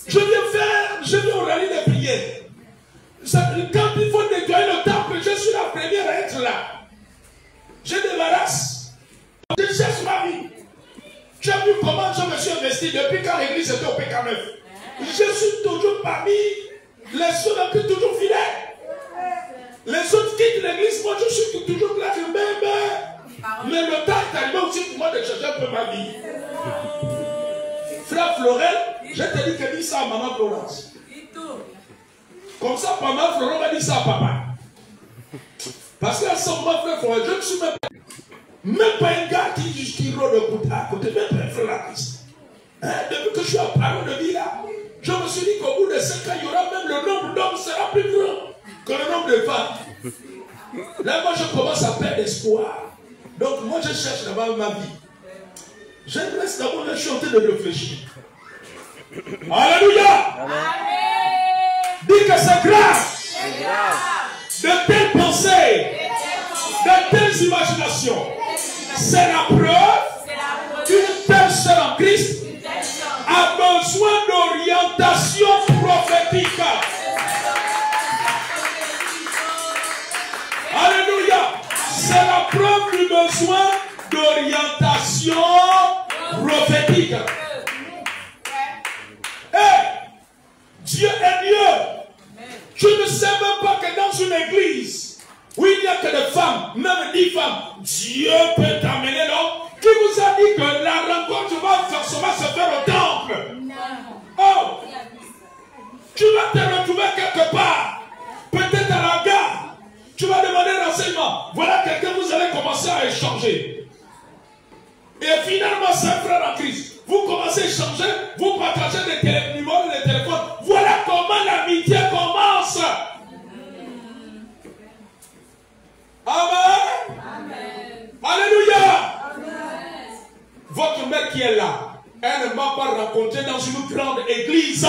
Je viens au rallye de prière. Quand il faut nettoyer le temple, je suis la première à être là. Je débarrasse. Je cherche ma vie. Tu as vu comment je me suis investi depuis quand l'église était au PK9. Je suis toujours parmi les ceux qui sont toujours fidèles. Les autres quittent l'église, moi je suis toujours là, je mais le temps est arrivé aussi pour moi de chercher un peu ma vie. Frère Florel, je te dis que dis ça à maman Florence. Comme ça, maman Florent va dire ça à papa. Parce qu'à ce moment, frère Florel, je ne suis même pas un gars qui rôde le bout à côté, même pas un frère la Christ. Depuis que je suis à parole de vie là, je me suis dit qu'au bout de 5 ans, il y aura même le nombre d'hommes sera plus grand que le nombre de femmes. Là, moi, je commence à perdre espoir. Donc, moi, je cherche d'abord ma vie. Je reste d'abord, je suis en train de réfléchir. Alléluia. Amen. Dis que c'est grave. C'est grave. De telles pensées, de telles imaginations. C'est la preuve qu'une telle sœur en Christ a besoin d'orientation prophétique. Alléluia. C'est la preuve du besoin d'orientation prophétique. Hey, Dieu est Dieu. Je ne sais même pas que dans une église où il n'y a que des femmes, même 10 femmes, Dieu peut t'amener là. Qui vous a dit que la rencontre va forcément se faire au temple? Oh, tu vas te retrouver quelque part, peut-être à la gare. Tu vas demander un renseignement. Voilà quelqu'un, vous allez commencer à échanger. Et finalement, c'est un frère en Christ. Vous commencez à échanger, vous partagez des numéros, des téléphones. Voilà comment l'amitié commence. Amen. Amen. Alléluia. Amen. Votre mère qui est là, elle ne m'a pas rencontré dans une grande église.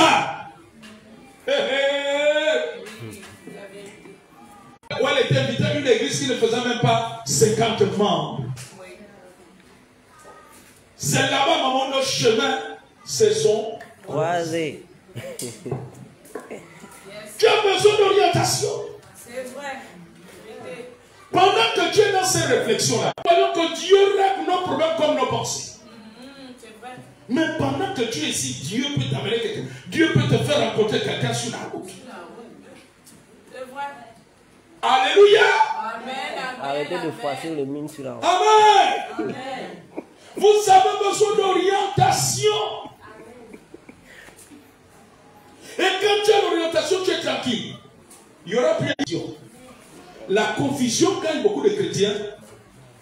Où elle était invitée à une église qui ne faisait même pas 50 membres. C'est là-bas, maman, nos chemins se sont croisés. Tu as besoin d'orientation. C'est vrai. Pendant que tu es dans ces réflexions-là, pendant que Dieu règle nos problèmes comme nos pensées. C'est vrai. Mais pendant que tu es ici, Dieu peut t'amener quelqu'un. Dieu peut te faire rencontrer quelqu'un sur la route. C'est vrai. Alléluia. Amen. Arrêtez de froisser les mines sur la route. Amen. Amen. Vous avez besoin d'orientation. Et quand tu as l'orientation, tu es tranquille. Il y aura plus de confusion. La confusion gagne beaucoup de chrétiens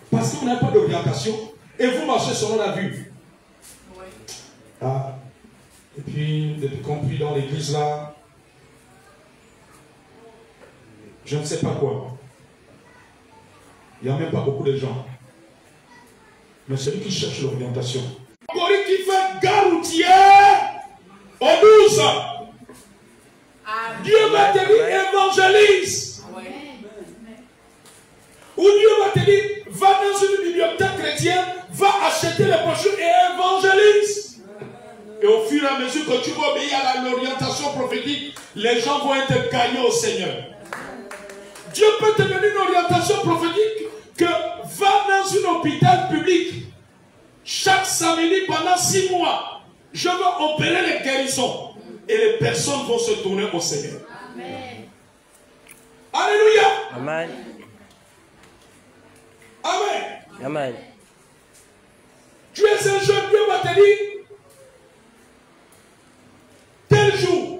parce que vous n'avez pas d'orientation et vous marchez selon la vue. Ah. Et puis, depuis qu'on prie dans l'église là, je ne sais pas quoi. Il n'y a même pas beaucoup de gens. Mais celui qui cherche l'orientation. Celui qui fait gare routière au 12. Dieu va te dire évangélise. Ou Dieu va te dire va dans une bibliothèque chrétienne, va acheter les brochures et évangélise. Et au fur et à mesure que tu vas obéir à l'orientation prophétique, les gens vont être gagnés au Seigneur. Dieu peut te donner une orientation prophétique que va dans un hôpital public chaque samedi pendant 6 mois. Je veux opérer les guérisons et les personnes vont se tourner au Seigneur. Amen. Alléluia. Amen. Amen. Amen. Tu es un jeune, Dieu va te dire tel jour,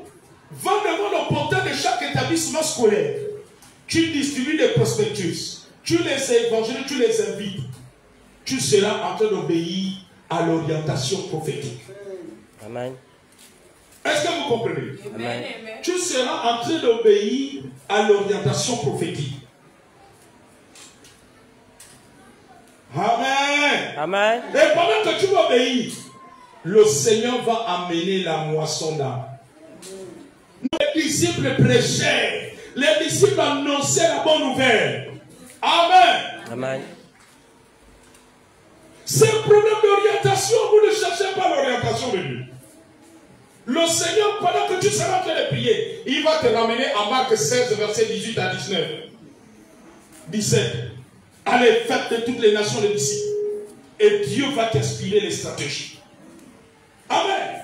va devant le portail de chaque établissement scolaire. Tu distribues des prospectus. Tu les évangélises, tu les invites. Tu seras en train d'obéir à l'orientation prophétique. Amen. Est-ce que vous comprenez? Amen. Tu seras en train d'obéir à l'orientation prophétique. Amen. Amen. Et pendant que tu vas obéir, le Seigneur va amener la moisson là. Les disciples prêchaient. Les disciples annonçaient la bonne nouvelle. Amen. Amen. C'est un problème d'orientation. Vous ne cherchez pas l'orientation de Dieu. Le Seigneur, pendant que tu seras en train de prier, il va te ramener en Marc 16, verset 18 à 19. 17. Allez, faites de toutes les nations les disciples. Et Dieu va t'inspirer les stratégies. Amen.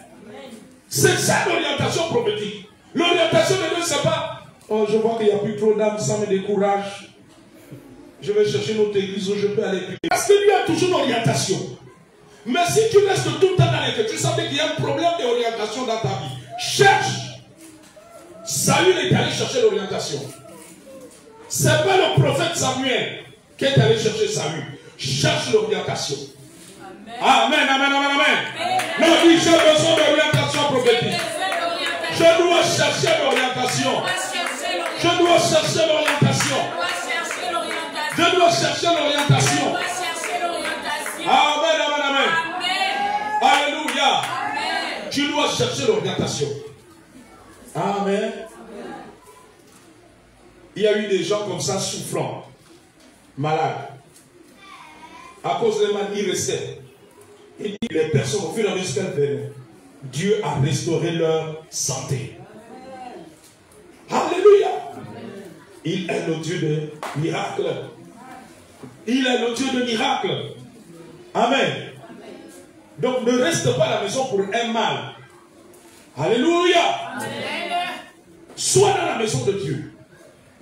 C'est ça l'orientation prophétique. L'orientation de Dieu, c'est pas oh, je vois qu'il n'y a plus trop d'âmes, ça me décourage. Je vais chercher une autre église où je peux aller prier. Parce que Dieu a toujours une orientation. Mais si tu restes tout le temps dans l'église, tu savais qu'il y a un problème d'orientation dans ta vie. Cherche. Saül est allé chercher l'orientation. Ce n'est pas le prophète Samuel qui est allé chercher Saül. Cherche l'orientation. Amen, amen, amen, amen. Non, dis, j'ai besoin d'orientation prophétique. Je dois chercher l'orientation. Je dois chercher l'orientation. Je dois chercher l'orientation. Amen, amen, amen. Alléluia. Tu dois chercher l'orientation. Amen. Il y a eu des gens comme ça souffrants, malades. À cause des maladies, ils restaient. Il dit les personnes, au fur et à mesure qu'elles venaient, Dieu a restauré leur santé. Alléluia. Il est le Dieu de miracles. Il est le Dieu de miracles. Amen. Donc ne reste pas à la maison pour un mal. Alléluia. Amen. Sois dans la maison de Dieu.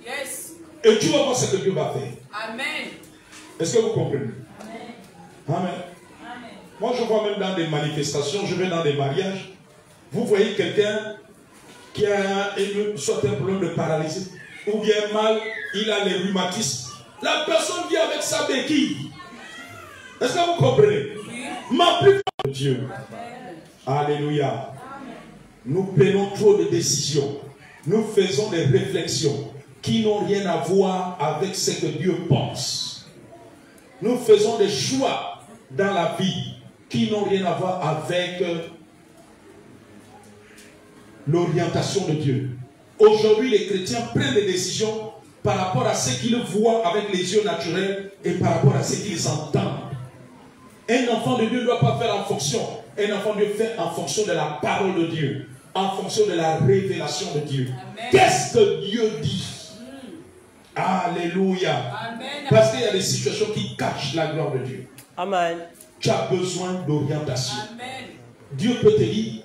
Yes. Et tu vas voir ce que Dieu va faire. Amen. Est-ce que vous comprenez? Amen. Amen. Moi je vois même dans des manifestations, je vais dans des mariages. Vous voyez quelqu'un qui a soit un problème de paralysie ou bien mal, il a les rhumatismes. La personne vient avec sa béquille. Est-ce que vous comprenez? Ma plus grande Dieu. Alléluia. Nous prenons trop de décisions. Nous faisons des réflexions qui n'ont rien à voir avec ce que Dieu pense. Nous faisons des choix dans la vie qui n'ont rien à voir avec l'orientation de Dieu. Aujourd'hui, les chrétiens prennent des décisions par rapport à ce qu'ils voient avec les yeux naturels et par rapport à ce qu'ils entendent. Un enfant de Dieu ne doit pas faire en fonction. Un enfant de Dieu fait en fonction de la parole de Dieu, en fonction de la révélation de Dieu. Qu'est-ce que Dieu dit? Alléluia. Amen. Parce qu'il y a des situations qui cachent la gloire de Dieu. Amen. Tu as besoin d'orientation. Dieu peut te dire,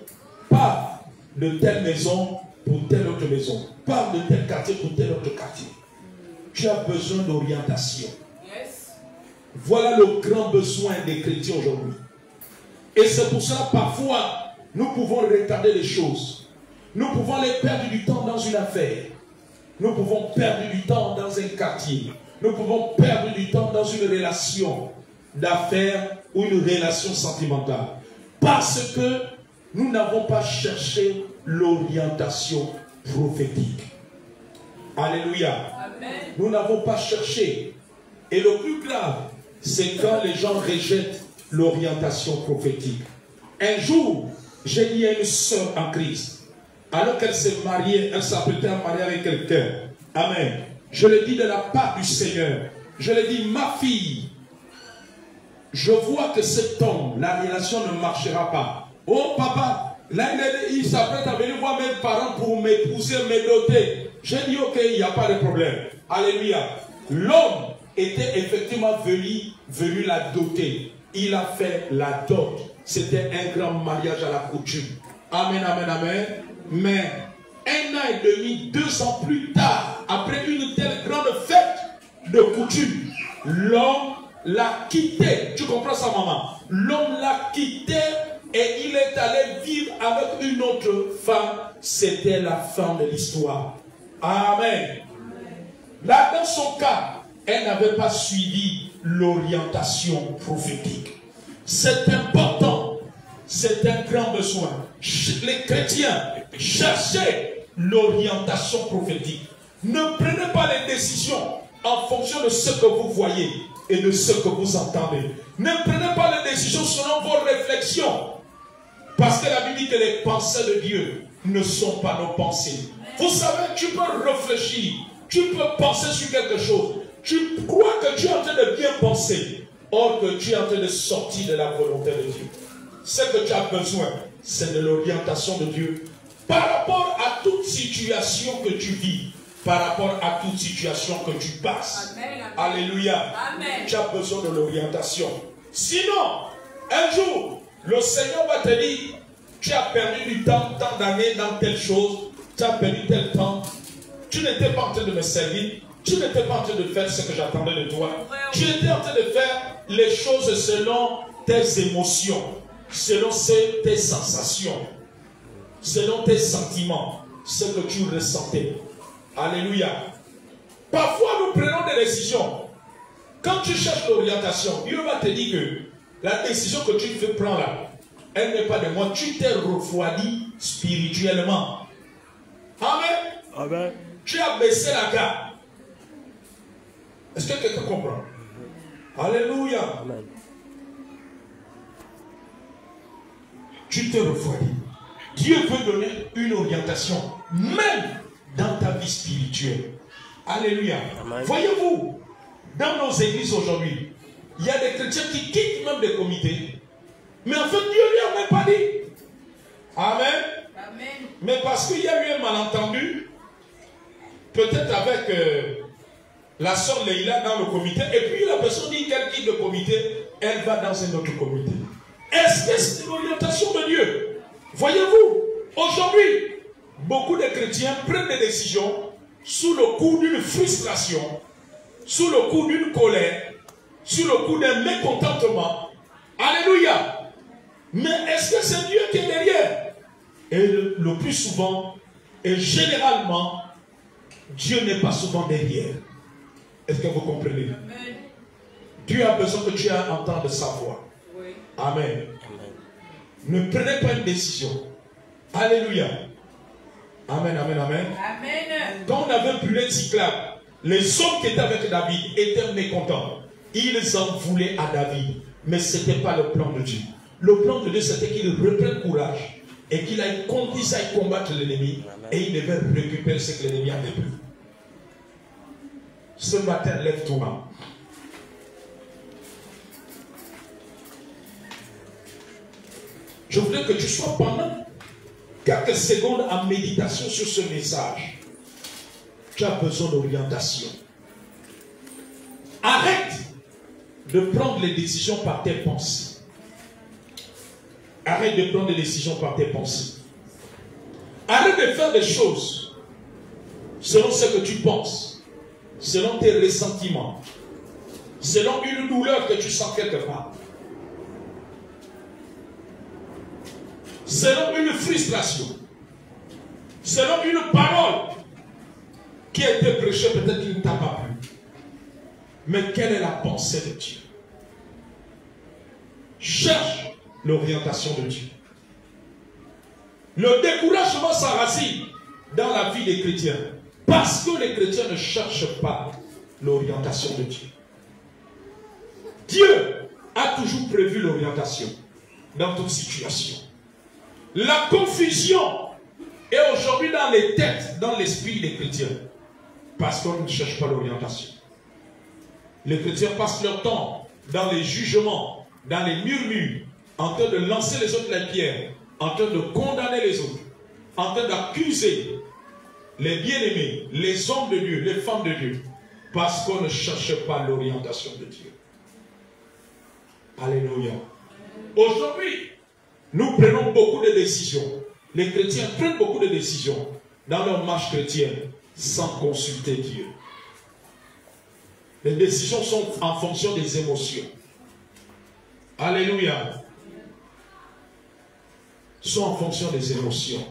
pars de telle maison pour telle autre maison. Pars de tel quartier pour tel autre quartier. Tu as besoin d'orientation. Yes. Voilà le grand besoin des chrétiens aujourd'hui. Et c'est pour cela, parfois, nous pouvons retarder les choses. Nous pouvons aller perdre du temps dans une affaire. Nous pouvons perdre du temps dans un quartier. Nous pouvons perdre du temps dans une relation d'affaires ou une relation sentimentale. Parce que nous n'avons pas cherché l'orientation prophétique. Alléluia. Amen. Nous n'avons pas cherché. Et le plus grave, c'est quand les gens rejettent l'orientation prophétique. Un jour, j'ai dit à une sœur en Christ, alors qu'elle s'est mariée, elle s'apprêtait à marier avec quelqu'un. Amen. Je le dis de la part du Seigneur. Je le dis, ma fille, je vois que cet homme, la relation ne marchera pas. Oh papa, là il s'apprête à venir voir mes parents pour m'épouser, me doter. J'ai dit ok, il n'y a pas de problème. Alléluia. L'homme était effectivement venu la doter. Il a fait la dot. C'était un grand mariage à la coutume. Amen, amen, amen. Mais 1 an et demi, 2 ans plus tard, après une telle grande fête de coutume, l'homme l'a quitté. Tu comprends ça, maman? L'homme l'a quitté et il est allé vivre avec une autre femme. C'était la fin de l'histoire. Amen. Là, dans son cas, elle n'avait pas suivi l'orientation prophétique. C'est important. C'est un grand besoin. Les chrétiens, cherchez l'orientation prophétique. Ne prenez pas les décisions en fonction de ce que vous voyez et de ce que vous entendez. Ne prenez pas les décisions selon vos réflexions. Parce que la Bible dit que les pensées de Dieu ne sont pas nos pensées. Vous savez, tu peux réfléchir, tu peux penser sur quelque chose. Tu crois que tu es en train de bien penser, or que tu es en train de sortir de la volonté de Dieu. Ce que tu as besoin, c'est de l'orientation de Dieu par rapport à toute situation que tu vis, par rapport à toute situation que tu passes. Amen, amen. Alléluia. Amen. Tu as besoin de l'orientation. Sinon, un jour, le Seigneur va te dire, tu as perdu du temps, tant d'années dans telle chose, tu as perdu tel temps, tu n'étais pas en train de me servir, tu n'étais pas en train de faire ce que j'attendais de toi, tu étais en train de faire les choses selon tes émotions, selon tes sensations, selon tes sentiments, ce que tu ressentais. Alléluia. Parfois nous prenons des décisions. Quand tu cherches l'orientation, Dieu va te dire que la décision que tu veux prendre là, elle n'est pas de moi. Tu t'es refroidi spirituellement. Amen. Amen. Tu as baissé la garde. Est-ce que quelqu'un comprend? Alléluia. Amen. Tu t'es refroidi. Dieu veut donner une orientation, même dans ta vie spirituelle. Alléluia. Voyez-vous, dans nos églises aujourd'hui, il y a des chrétiens qui quittent même des comités. Mais en fait, Dieu ne lui a même pas dit. Amen. Amen. Mais parce qu'il y a eu un malentendu, peut-être avec la sœur Leïla dans le comité, et puis la personne dit qu'elle quitte le comité, elle va dans un autre comité. Est-ce que c'est l'orientation de Dieu? Voyez-vous, aujourd'hui, beaucoup de chrétiens prennent des décisions sous le coup d'une frustration, sous le coup d'une colère, sous le coup d'un mécontentement. Alléluia. Mais est-ce que c'est Dieu qui est derrière? Et le plus souvent, et généralement, Dieu n'est pas souvent derrière. Est-ce que vous comprenez? Amen. Dieu a besoin que tu entendes sa voix. Oui. Amen. Amen. Ne prenez pas une décision. Alléluia. Amen, amen, amen. Amen. Quand on avait brûlé Tsiklag, les hommes qui étaient avec David étaient mécontents. Ils en voulaient à David. Mais ce n'était pas le plan de Dieu. Le plan de Dieu, c'était qu'il reprenne courage et qu'il aille combattre l'ennemi. Et il devait récupérer ce que l'ennemi avait pris. Ce matin, lève-toi. Je voudrais que tu sois pendant quelques secondes en méditation sur ce message. Tu as besoin d'orientation. Arrête de prendre les décisions par tes pensées. Arrête de prendre des décisions par tes pensées. Arrête de faire des choses selon ce que tu penses, selon tes ressentiments, selon une douleur que tu sens quelque part, selon une frustration, selon une parole qui a été prêchée, peut-être qu'il ne t'a pas plu. Mais quelle est la pensée de Dieu? Cherche l'orientation de Dieu. Le découragement s'enracine dans la vie des chrétiens parce que les chrétiens ne cherchent pas l'orientation de Dieu. Dieu a toujours prévu l'orientation dans toute situation. La confusion est aujourd'hui dans les têtes, dans l'esprit des chrétiens parce qu'on ne cherche pas l'orientation. Les chrétiens passent leur temps dans les jugements, dans les murmures, en train de lancer les autres les pierres, en train de condamner les autres, en train d'accuser les bien-aimés, les hommes de Dieu, les femmes de Dieu, parce qu'on ne cherche pas l'orientation de Dieu. Alléluia. Aujourd'hui, nous prenons beaucoup de décisions. Les chrétiens prennent beaucoup de décisions dans leur marche chrétienne sans consulter Dieu. Les décisions sont en fonction des émotions. Alléluia. Sont en fonction des émotions.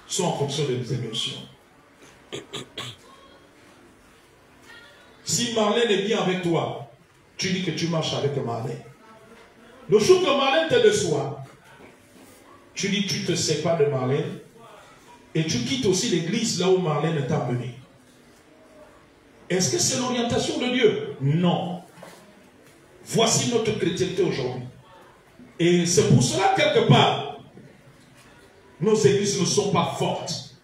Sont en fonction des émotions. Si Marlène est bien avec toi, tu dis que tu marches avec Marlène. Le jour que Marlène te déçoit, tu dis que tu te sépares de Marlène et tu quittes aussi l'église là où Marlène t'a amené. Est-ce que c'est l'orientation de Dieu? Non. Voici notre chrétienté aujourd'hui. Et c'est pour cela, quelque part, nos églises ne sont pas fortes.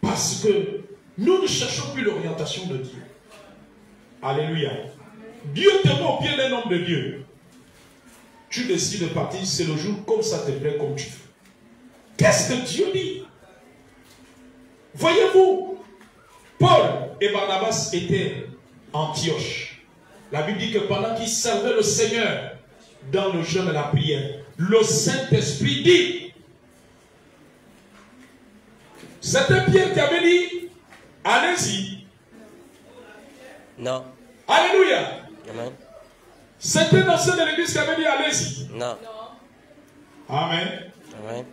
Parce que nous ne cherchons plus l'orientation de Dieu. Alléluia. Dieu te met au pied d'un homme de Dieu. Tu décides de partir, c'est le jour comme ça te plaît, comme tu veux. Qu'est-ce que Dieu dit? Voyez-vous, Paul et Barnabas étaient à Antioche. La Bible dit que pendant qu'ils servaient le Seigneur dans le jeûne et la prière, le Saint-Esprit dit, c'était Pierre qui avait dit, allez-y. Non. Alléluia. Amen. C'était dans de l'église qui avait dit, allez-y. Non. Amen. Amen.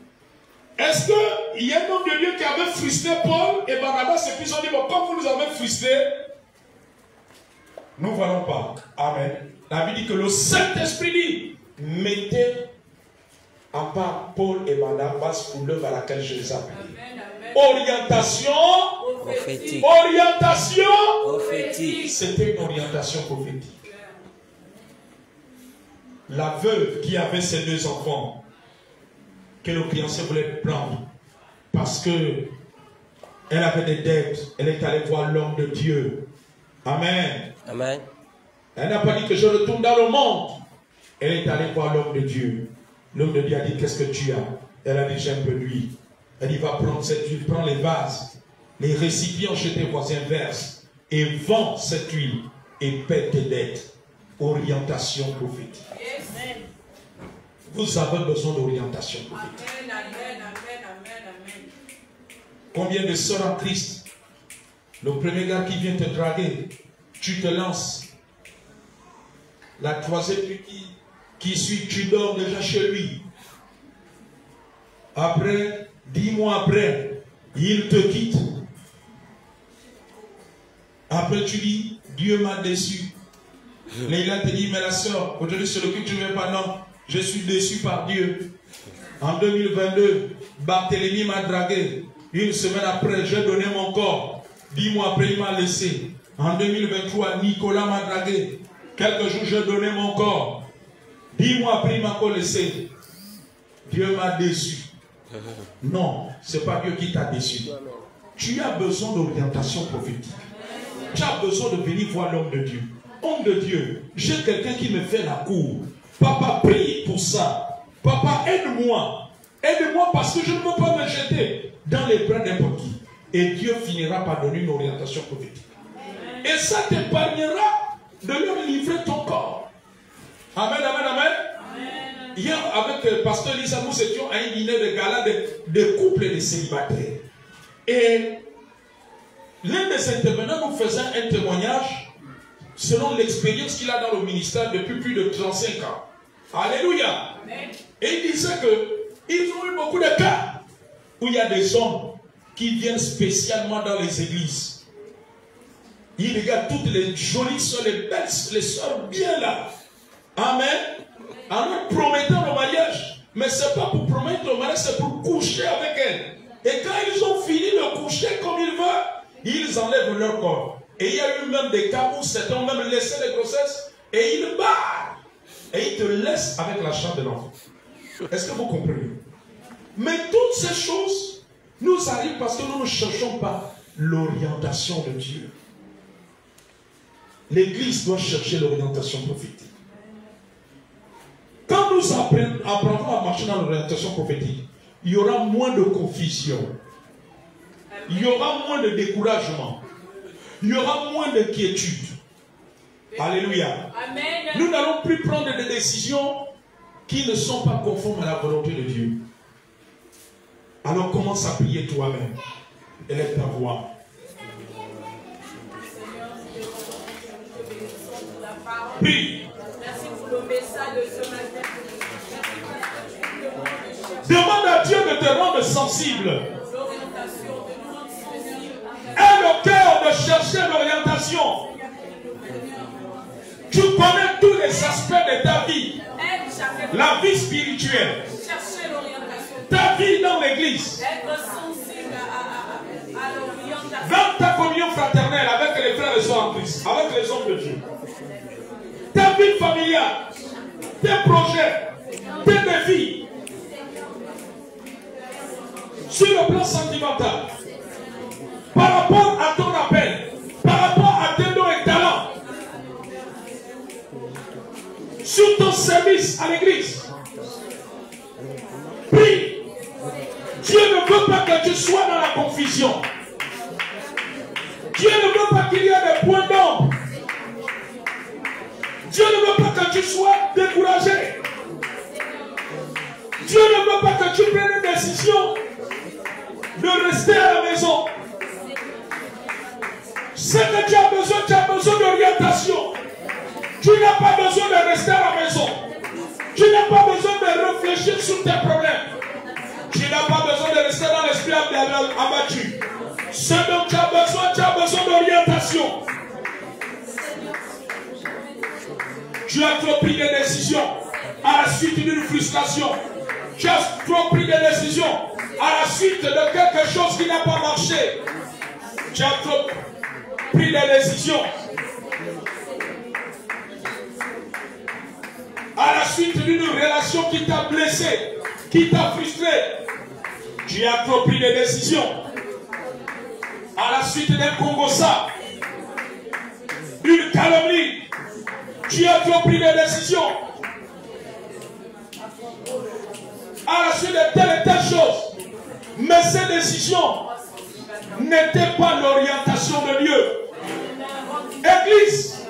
Est-ce qu'il y a un homme de Dieu qui avait frustré Paul et Barnabas et puis ils ont dit, bon, comme vous nous avez frustrés, nous ne voulons pas. Amen. La Bible dit que le Saint-Esprit dit, mettez à part Paul et Barnabas pour l'œuvre à laquelle je les appelle. Orientation prophétique. Orientation prophétique. C'était une orientation prophétique. La veuve qui avait ses 2 enfants que le fiancé voulait prendre parce que elle avait des dettes. Elle est allée voir l'homme de Dieu. Amen. Amen. Elle n'a pas dit que je retourne dans le monde. Elle est allée voir l'homme de Dieu. L'homme de Dieu a dit, qu'est-ce que tu as? Elle a dit, j'ai un peu d'huile. Elle dit, va prendre cette huile, prends les vases, les récipients chez tes voisins, verse, et vends cette huile, et paie tes dettes. Orientation prophétique. Amen. Vous avez besoin d'orientation prophétique. Amen, amen, amen, amen, amen. Combien de sœurs en Christ? Le premier gars qui vient te draguer, tu te lances. La troisième qui suit, tu dors déjà chez lui. Après, 10 mois après, il te quitte. Après, tu dis, Dieu m'a déçu. Leïla te dit, mais la sœur, aujourd'hui c'est le que tu ne veux pas, non, je suis déçu par Dieu. En 2022, Barthélemy m'a dragué. Une semaine après, j'ai donné mon corps. 10 mois après, il m'a laissé. En 2023, Nicolas m'a dragué. Quelques jours, j'ai donné mon corps. 10 mois après, il m'a laissé. Dieu m'a déçu. Non, ce n'est pas Dieu qui t'a déçu. Tu as besoin d'orientation prophétique. Tu as besoin de venir voir l'homme de Dieu. Homme de Dieu, j'ai quelqu'un qui me fait la cour. Papa, prie pour ça. Papa, aide-moi. Aide-moi parce que je ne veux pas me jeter dans les bras n'importe qui. Et Dieu finira par donner une orientation prophétique. Et ça t'épargnera de leur livrer ton corps. Amen, amen, amen. Amen. Hier, avec le pasteur Lisa, nous étions à un dîner de gala de couples et de célibataires. Et l'un des intervenants nous faisait un témoignage selon l'expérience qu'il a dans le ministère depuis plus de 35 ans. Alléluia. Amen. Et il disait qu'ils ont eu beaucoup de cas où il y a des hommes qui viennent spécialement dans les églises. Ils regardent toutes les jolies soeurs, les belles, les soeurs bien là. Amen. En leur promettant le mariage. Mais ce n'est pas pour promettre le mariage, c'est pour coucher avec elles. Et quand ils ont fini de coucher comme ils veulent, ils enlèvent leur corps. Et il y a eu même des cas où certains ont même laissé les grossesses et ils barrent. Et ils te laissent avec la chair de l'enfant. Est-ce que vous comprenez? Mais toutes ces choses nous arrivent parce que nous ne cherchons pas l'orientation de Dieu. L'Église doit chercher l'orientation prophétique. Quand nous apprendrons à marcher dans l'orientation prophétique, il y aura moins de confusion. Il y aura moins de découragement. Il y aura moins d'inquiétude. Alléluia. Amen. Nous n'allons plus prendre des décisions qui ne sont pas conformes à la volonté de Dieu. Alors commence à prier toi-même. Élève ta voix. Prie. Merci pour le message de ce matin. Demande à Dieu de te rendre sensible. Aie le cœur de chercher l'orientation. Tu connais tous les aspects de ta vie. La vie spirituelle. Ta vie dans l'église. Dans ta communion fraternelle avec les frères et sœurs en Christ, avec les hommes de Dieu. Ta vie familiale, tes projets, tes défis. Sur le plan sentimental, par rapport à ton appel, par rapport à tes dons et talents, sur ton service à l'église. Prie. Dieu ne veut pas que tu sois dans la confusion. Dieu ne veut pas qu'il y ait des points d'ombre. Dieu ne veut pas que tu sois découragé. Dieu ne veut pas que tu prennes une décision de rester à la maison. Ce que tu as besoin d'orientation. Tu n'as pas besoin de rester à la maison. Tu n'as pas besoin de réfléchir sur tes problèmes. Tu n'as pas besoin de rester dans l'esprit abattu. Ce dont tu as besoin d'orientation. Tu as trop pris des décisions à la suite d'une frustration. Tu as trop pris des décisions à la suite de quelque chose qui n'a pas marché. Tu as trop pris des décisions à la suite d'une relation qui t'a blessé. qui t'a frustré. Tu as trop pris des décisions. À la suite d'un congossa, une calomnie, tu as trop pris des décisions. À la suite de telle et telle chose. Mais ces décisions n'étaient pas l'orientation de Dieu. Église,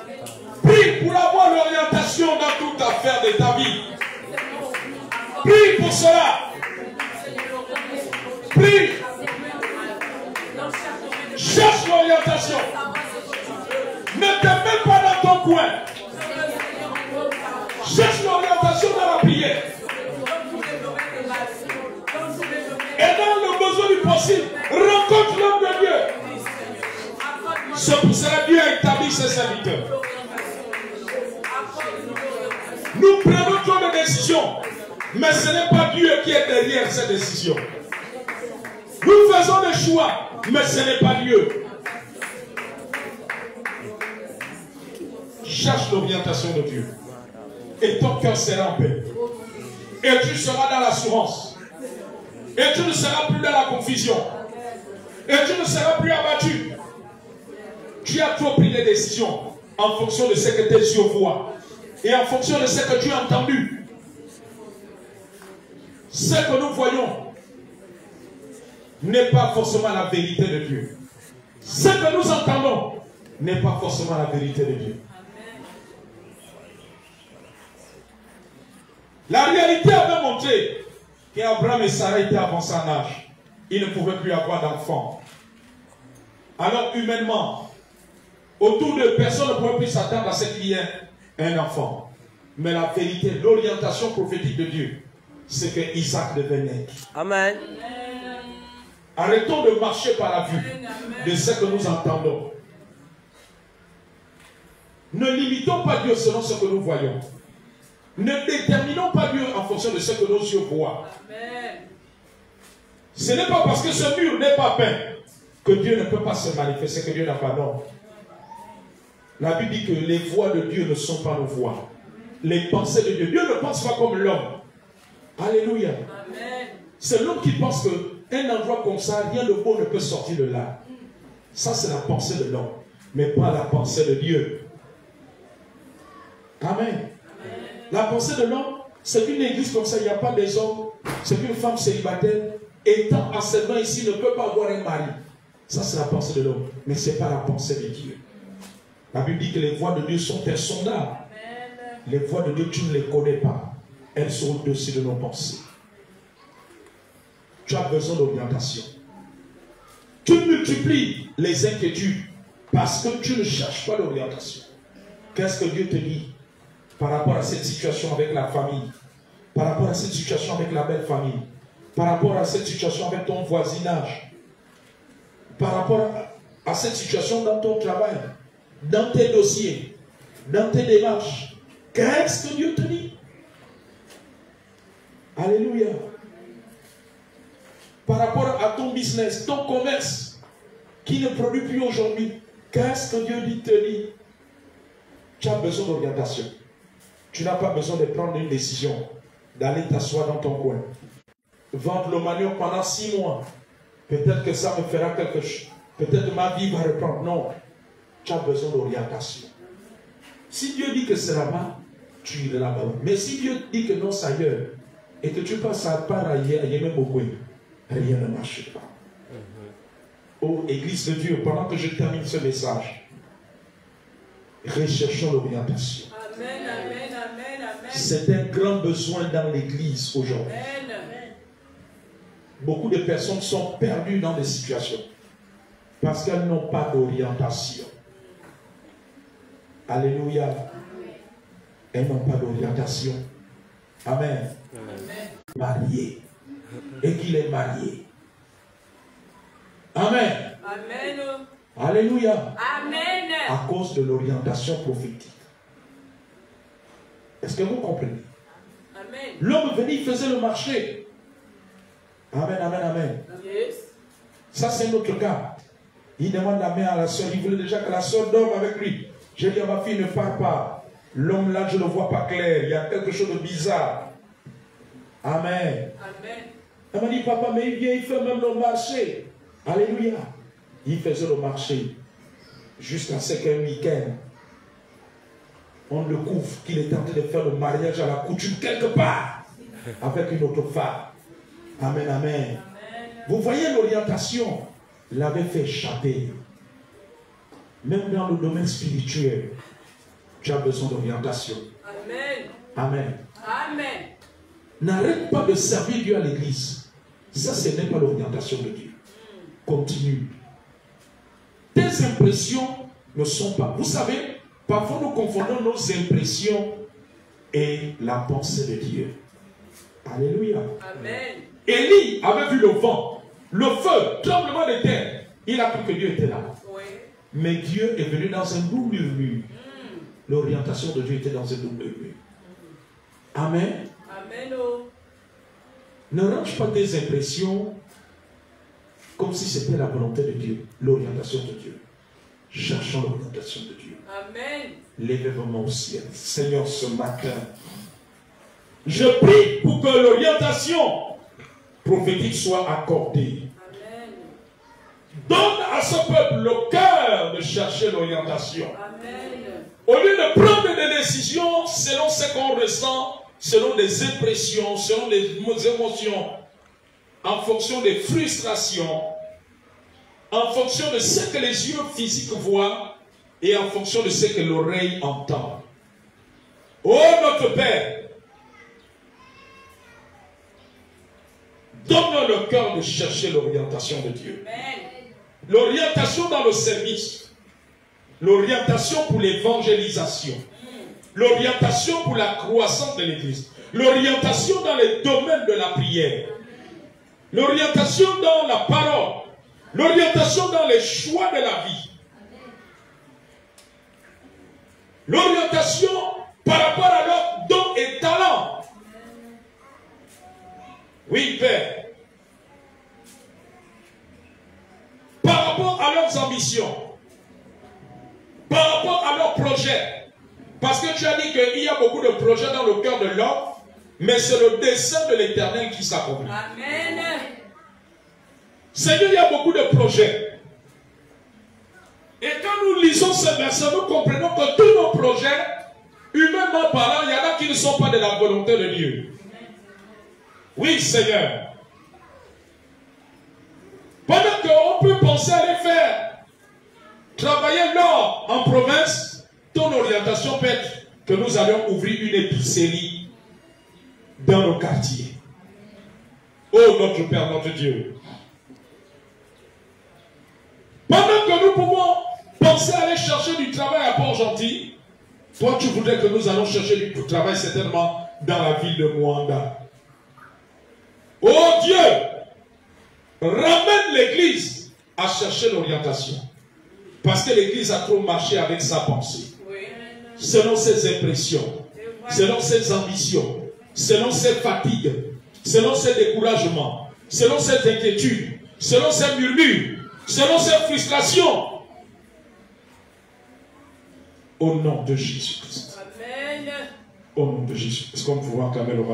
prie pour avoir l'orientation dans toute affaire de ta vie. Prie pour cela. Prie. Cherche l'orientation. Ne te mets pas dans ton coin. Cherche l'orientation dans la prière. Et dans le besoin du possible, rencontre l'homme de Dieu. C'est pour cela que Dieu a établi ses serviteurs. Nous prenons trop de décisions, mais ce n'est pas Dieu qui est derrière ces décisions. Nous faisons des choix, mais ce n'est pas Dieu. Cherche l'orientation de Dieu. Et ton cœur sera en paix. Et tu seras dans l'assurance. Et tu ne seras plus dans la confusion. Et tu ne seras plus abattu. Tu as trop pris des décisions en fonction de ce que tes yeux voient. Et en fonction de ce que tu as entendu. Ce que nous voyons n'est pas forcément la vérité de Dieu. Ce que nous entendons n'est pas forcément la vérité de Dieu. La réalité avait montré qu'Abraham et Sarah étaient avancés en âge. Ils ne pouvaient plus avoir d'enfants. Alors humainement, autour de personne ne pouvait plus s'attendre à ce qu'il y ait un enfant. Mais la vérité, l'orientation prophétique de Dieu, c'est que Isaac devait naître. Amen. Arrêtons de marcher par la vue de ce que nous entendons. Ne limitons pas Dieu selon ce que nous voyons. Ne déterminons pas Dieu en fonction de ce que nos yeux voient. Ce n'est pas parce que ce mur n'est pas peint que Dieu ne peut pas se manifester, que Dieu n'a pas d'ordre. La Bible dit que les voies de Dieu ne sont pas nos voies. Les pensées de Dieu. Dieu ne pense pas comme l'homme. Alléluia. C'est l'homme qui pense qu'un endroit comme ça, rien de beau ne peut sortir de là. Ça, c'est la pensée de l'homme. Mais pas la pensée de Dieu. Amen. La pensée de l'homme, c'est qu'une église comme ça, il n'y a pas des hommes. C'est qu'une femme célibataire, étant à ses mains ici, ne peut pas avoir un mari. Ça, c'est la pensée de l'homme. Mais ce n'est pas la pensée de Dieu. La Bible dit que les voies de Dieu sont insondables. Les voies de Dieu, tu ne les connais pas. Elles sont au-dessus de nos pensées. Tu as besoin d'orientation. Tu multiplies les inquiétudes parce que tu ne cherches pas l'orientation. Qu'est-ce que Dieu te dit par rapport à cette situation avec la famille, par rapport à cette situation avec la belle famille, par rapport à cette situation avec ton voisinage, par rapport à cette situation dans ton travail, dans tes dossiers, dans tes démarches? Qu'est-ce que Dieu te dit? Alléluia. Par rapport à ton business, ton commerce, qui ne produit plus aujourd'hui, qu'est-ce que Dieu te dit? Tu as besoin d'orientation. Tu n'as pas besoin de prendre une décision, d'aller t'asseoir dans ton coin. Vendre le manioc pendant 6 mois. Peut-être que ça me fera quelque chose. Peut-être ma vie va reprendre. Non. Tu as besoin d'orientation. Si Dieu dit que c'est là-bas, tu iras là-bas. Mais si Dieu dit que non, c'est ailleurs, et que tu passes à part ailleurs, rien ne marche pas. Oh, Église de Dieu, pendant que je termine ce message, recherchons l'orientation. Amen, amen, amen, amen. C'est un grand besoin dans l'Église aujourd'hui. Beaucoup de personnes sont perdues dans des situations parce qu'elles n'ont pas d'orientation. Alléluia. Elles n'ont pas d'orientation. Amen. Amen. Marié. Et qu'il est marié. Amen. Amen. Alléluia. Amen. À cause de l'orientation prophétique. Est-ce que vous comprenez? Amen. L'homme venait, il faisait le marché. Amen, amen, amen. Yes. Ça, c'est notre cas. Il demande la main à la soeur. Il voulait déjà que la soeur dorme avec lui. J'ai dit à ma fille, ne pars pas. L'homme là, je ne le vois pas clair. Il y a quelque chose de bizarre. Amen. Amen. Elle m'a dit, papa, mais il vient, il fait même le marché. Alléluia. Il faisait le marché. Jusqu'à ce qu'un week-end, on le couvre qu'il est en train de faire le mariage à la coutume quelque part avec une autre femme. Amen, amen. Vous voyez, l'orientation l'avait fait échapper. Même dans le domaine spirituel, tu as besoin d'orientation. Amen. Amen. Amen. N'arrête pas de servir Dieu à l'église. Ça, ce n'est pas l'orientation de Dieu. Continue. Tes impressions ne sont pas... Vous savez, parfois nous confondons nos impressions et la pensée de Dieu. Alléluia. Amen. Élie avait vu le vent, le feu, tremblement de terre. Il a cru que Dieu était là. Oui. Mais Dieu est venu dans un doux murmure. L'orientation de Dieu était dans un doux murmure. Amen. Amen. Oh. Ne range pas tes impressions comme si c'était la volonté de Dieu, l'orientation de Dieu. Cherchons l'orientation de Dieu. Amen. Lève-moi au ciel. Seigneur, ce matin, je prie pour que l'orientation prophétique soit accordée. Amen. Donne à ce peuple le cœur de chercher l'orientation. Amen. Au lieu de prendre des décisions selon ce qu'on ressent, selon des impressions, selon des émotions, en fonction des frustrations, en fonction de ce que les yeux physiques voient et en fonction de ce que l'oreille entend. Oh notre Père, donne-nous le cœur de chercher l'orientation de Dieu. L'orientation dans le service, l'orientation pour l'évangélisation, l'orientation pour la croissance de l'Église, l'orientation dans les domaines de la prière, l'orientation dans la parole, l'orientation dans les choix de la vie, l'orientation par rapport à leurs dons et talents. Oui, Père. Par rapport à leurs ambitions, par rapport à leurs projets. Parce que tu as dit qu'il y a beaucoup de projets dans le cœur de l'homme, mais c'est le dessein de l'Éternel qui s'accomplit. Amen. Seigneur, il y a beaucoup de projets. Et quand nous lisons ce verset, nous comprenons que tous nos projets, humainement parlant, il y en a qui ne sont pas de la volonté de Dieu. Oui, Seigneur. Pendant qu'on peut penser à les faire, travailler l'or en province, ton orientation peut être que nous allons ouvrir une épicerie dans nos quartiers. Oh notre Père, notre Dieu. Pendant que nous pouvons penser à aller chercher du travail à Port-Gentil, toi tu voudrais que nous allons chercher du travail certainement dans la ville de Mwanda. Oh Dieu, ramène l'église à chercher l'orientation. Parce que l'église a trop marché avec sa pensée. Selon ses impressions, selon ses ambitions, selon ses fatigues, selon ses découragements, selon ses inquiétudes, selon ses murmures, selon ses frustrations. Au nom de Jésus-Christ. Amen. Au nom de Jésus. Est-ce qu'on peut voir Kamel au